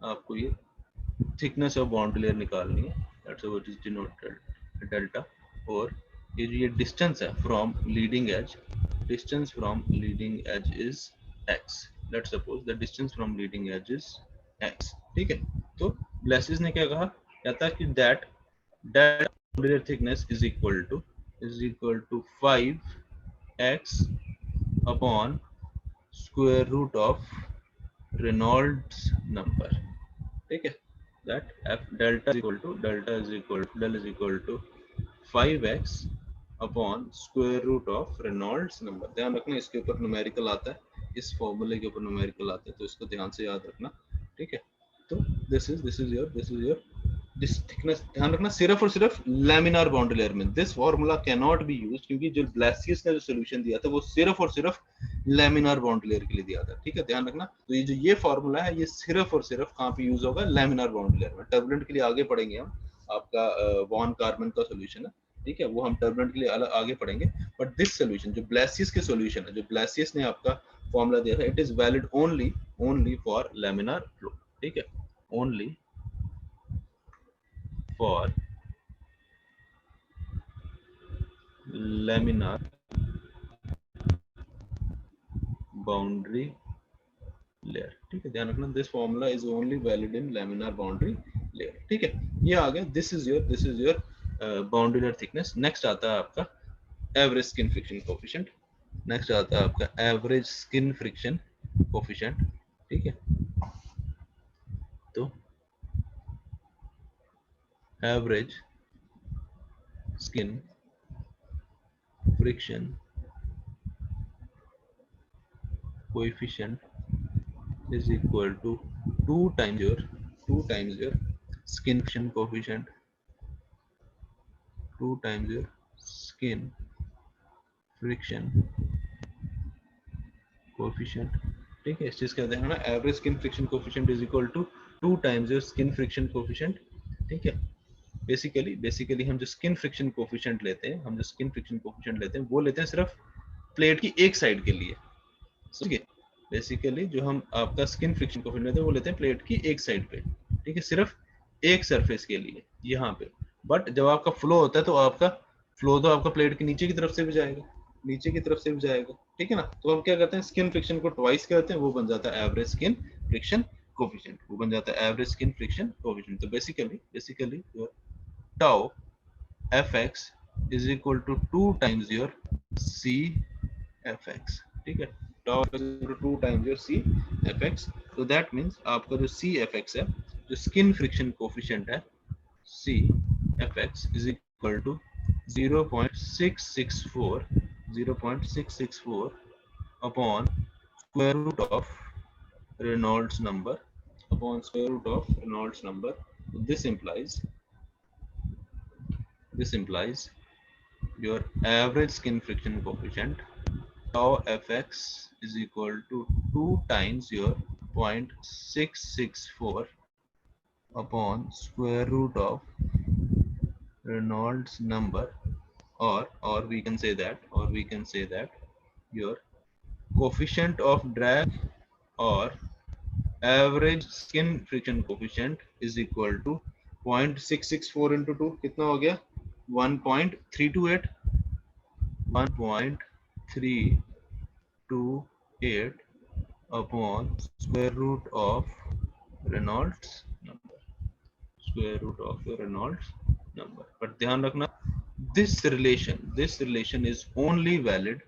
आपको ये थिकनेस ऑफ बाउंड्री लेयर निकालनी है, that's what is denoted delta. और ये डिस्टेंस है from leading edge, distance from leading edge is x, let's suppose the distance from leading edge is x, ठीक है। तो ब्लेसिस ने क्या कहा, कहता है कि that boundary layer thickness is equal to 5x upon square root of Reynolds number, ठीक है। that f delta is equal to 5x upon square root of Reynolds number. ध्यान रखना इसके ऊपर न्यूमेरिकल आता है, इस फॉर्मूले के ऊपर न्यूमेरिकल आता है, तो इसको ध्यान से याद रखना, ठीक है। तो this is your this thickness. ध्यान रखना सिर्फ और सिर्फ लैमिनार बाउंड्री लेयर में this formula can not be used, क्योंकि जो ब्लेसियस ने जो सोल्यूशन दिया था वो सिर्फ और सिर्फ लैमिनार बाउंड्री लेयर के लिए दिया था, ठीक है। ध्यान रखना, तो ये फॉर्मूला है, ये सिर्फ और सिर्फ कहाँ पे यूज होगा, लैमिनार बाउंड्री लेयर में। टर्बुलेंट के लिए आगे पढ़ेंगे हम, आपका वॉन कार्बन का सोल्यूशन है, ठीक है, वो हम टर्बुलेंट के लिए अलग आगे पढ़ेंगे। बट दिस सोल्यूशन जो ब्लेसियस के सोल्यूशन है, जो ब्लेसियस ने आपका फॉर्मूला दिया था, it is valid only for laminar flow, ठीक है, only for laminar boundary layer, ठीक है। ध्यान रखना this formula is only valid in laminar boundary layer, ठीक है। ये आ गया, this is your boundary layer thickness. Next आता है आपका average skin friction coefficient, next आता है आपका एवरेज स्किन फ्रिक्शन कोएफिशिएंट, ठीक है। तो average skin friction coefficient is equal to 2 times your skin friction coefficient, 2 times your skin friction coefficient, ठीक है। इस चीज का ध्यान रखना, average skin friction coefficient is equal to 2 times your skin friction coefficient, ठीक है। बेसिकली हम जो स्किन फ्रिक्शन कोएफिशिएंट लेते हैं, वो लेते हैं सिर्फ प्लेट की एक साइड के लिए, ठीक है। बेसिकली जो हम आपका स्किन फ्रिक्शन कोएफिशिएंट लेते हैं, वो लेते हैं प्लेट की एक साइड पे, ठीक है, सिर्फ एक सरफेस के लिए यहाँ पे। बट जब आपका फ्लो होता है, तो आपका फ्लो तो आपका प्लेट के नीचे की तरफ से भी जाएगा, ठीक है ना। तो हम क्या करते हैं, स्किन फ्रिक्शन को ट्वाइस करते हैं, वो बन जाता है एवरेज स्किन फ्रिक्शन कोएफिशिएंट, तो basically tau fx is equal to 2 times your c fx, ठीक है। tau is equal to 2 times your c fx, so that means आपका जो c fx है, जो स्किन फ्रिक्शन कोएफिशिएंट है, c fx is equal to 0.664 upon square root of Reynolds number, So this implies your average skin friction coefficient tau fx is equal to 2 times your 0.664 upon square root of Reynolds number, or we can say that your coefficient of drag or average skin friction coefficient is equal to 0.664 into 2 कितना हो गया, 1.328 upon square root of Reynolds number, but ध्यान रखना this relation is only valid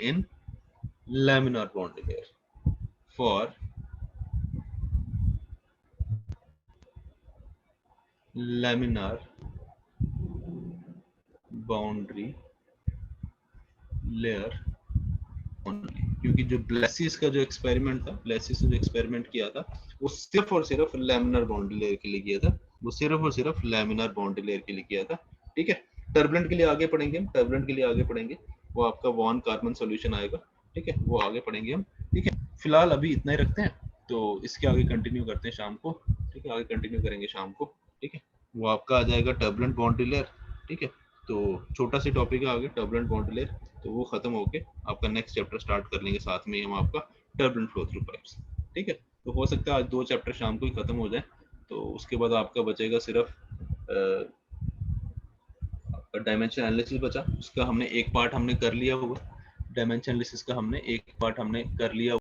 in laminar boundary layer. For laminar boundary layer only, क्योंकि जो ब्लेसियस का जो एक्सपेरिमेंट था, ब्लेसियस ने जो एक्सपेरिमेंट किया था, वो सिर्फ और सिर्फ लैमिनार बाउंड्री लेयर के लिए किया था, ठीक है। टर्बुलेंट के लिए आगे पढ़ेंगे, वो आपका वॉन कार्बन सॉल्यूशन आएगा, ठीक है, वो आगे पढ़ेंगे हम। ठीक है, फिलहाल अभी इतना ही रखते हैं, तो इसके आगे कंटिन्यू करते हैं शाम को। ठीक है, आगे कंटिन्यू करेंगे शाम को। ठीक है, वो आपका आ जाएगा टर्बुलेंट बाउंड्री लेयर। ठीक है, तो छोटा सी टॉपिक है आगे टर्बुलेंट बाउंड्री लेयर, तो वो खत्म होके आपका नेक्स्ट चैप्टर स्टार्ट कर लेंगे साथ में ही हम आपका टर्बुलेंट फ्लो थ्रू पाइप्स। ठीक है, तो हो सकता है आज 2 चैप्टर शाम को ही खत्म हो जाए, तो उसके बाद आपका बचेगा सिर्फ आपका डायमेंशन एनालिसिस बचा, उसका हमने एक पार्ट हमने कर लिया हुआ, डायमेंशन एनालिसिस का हमने एक पार्ट हमने कर लिया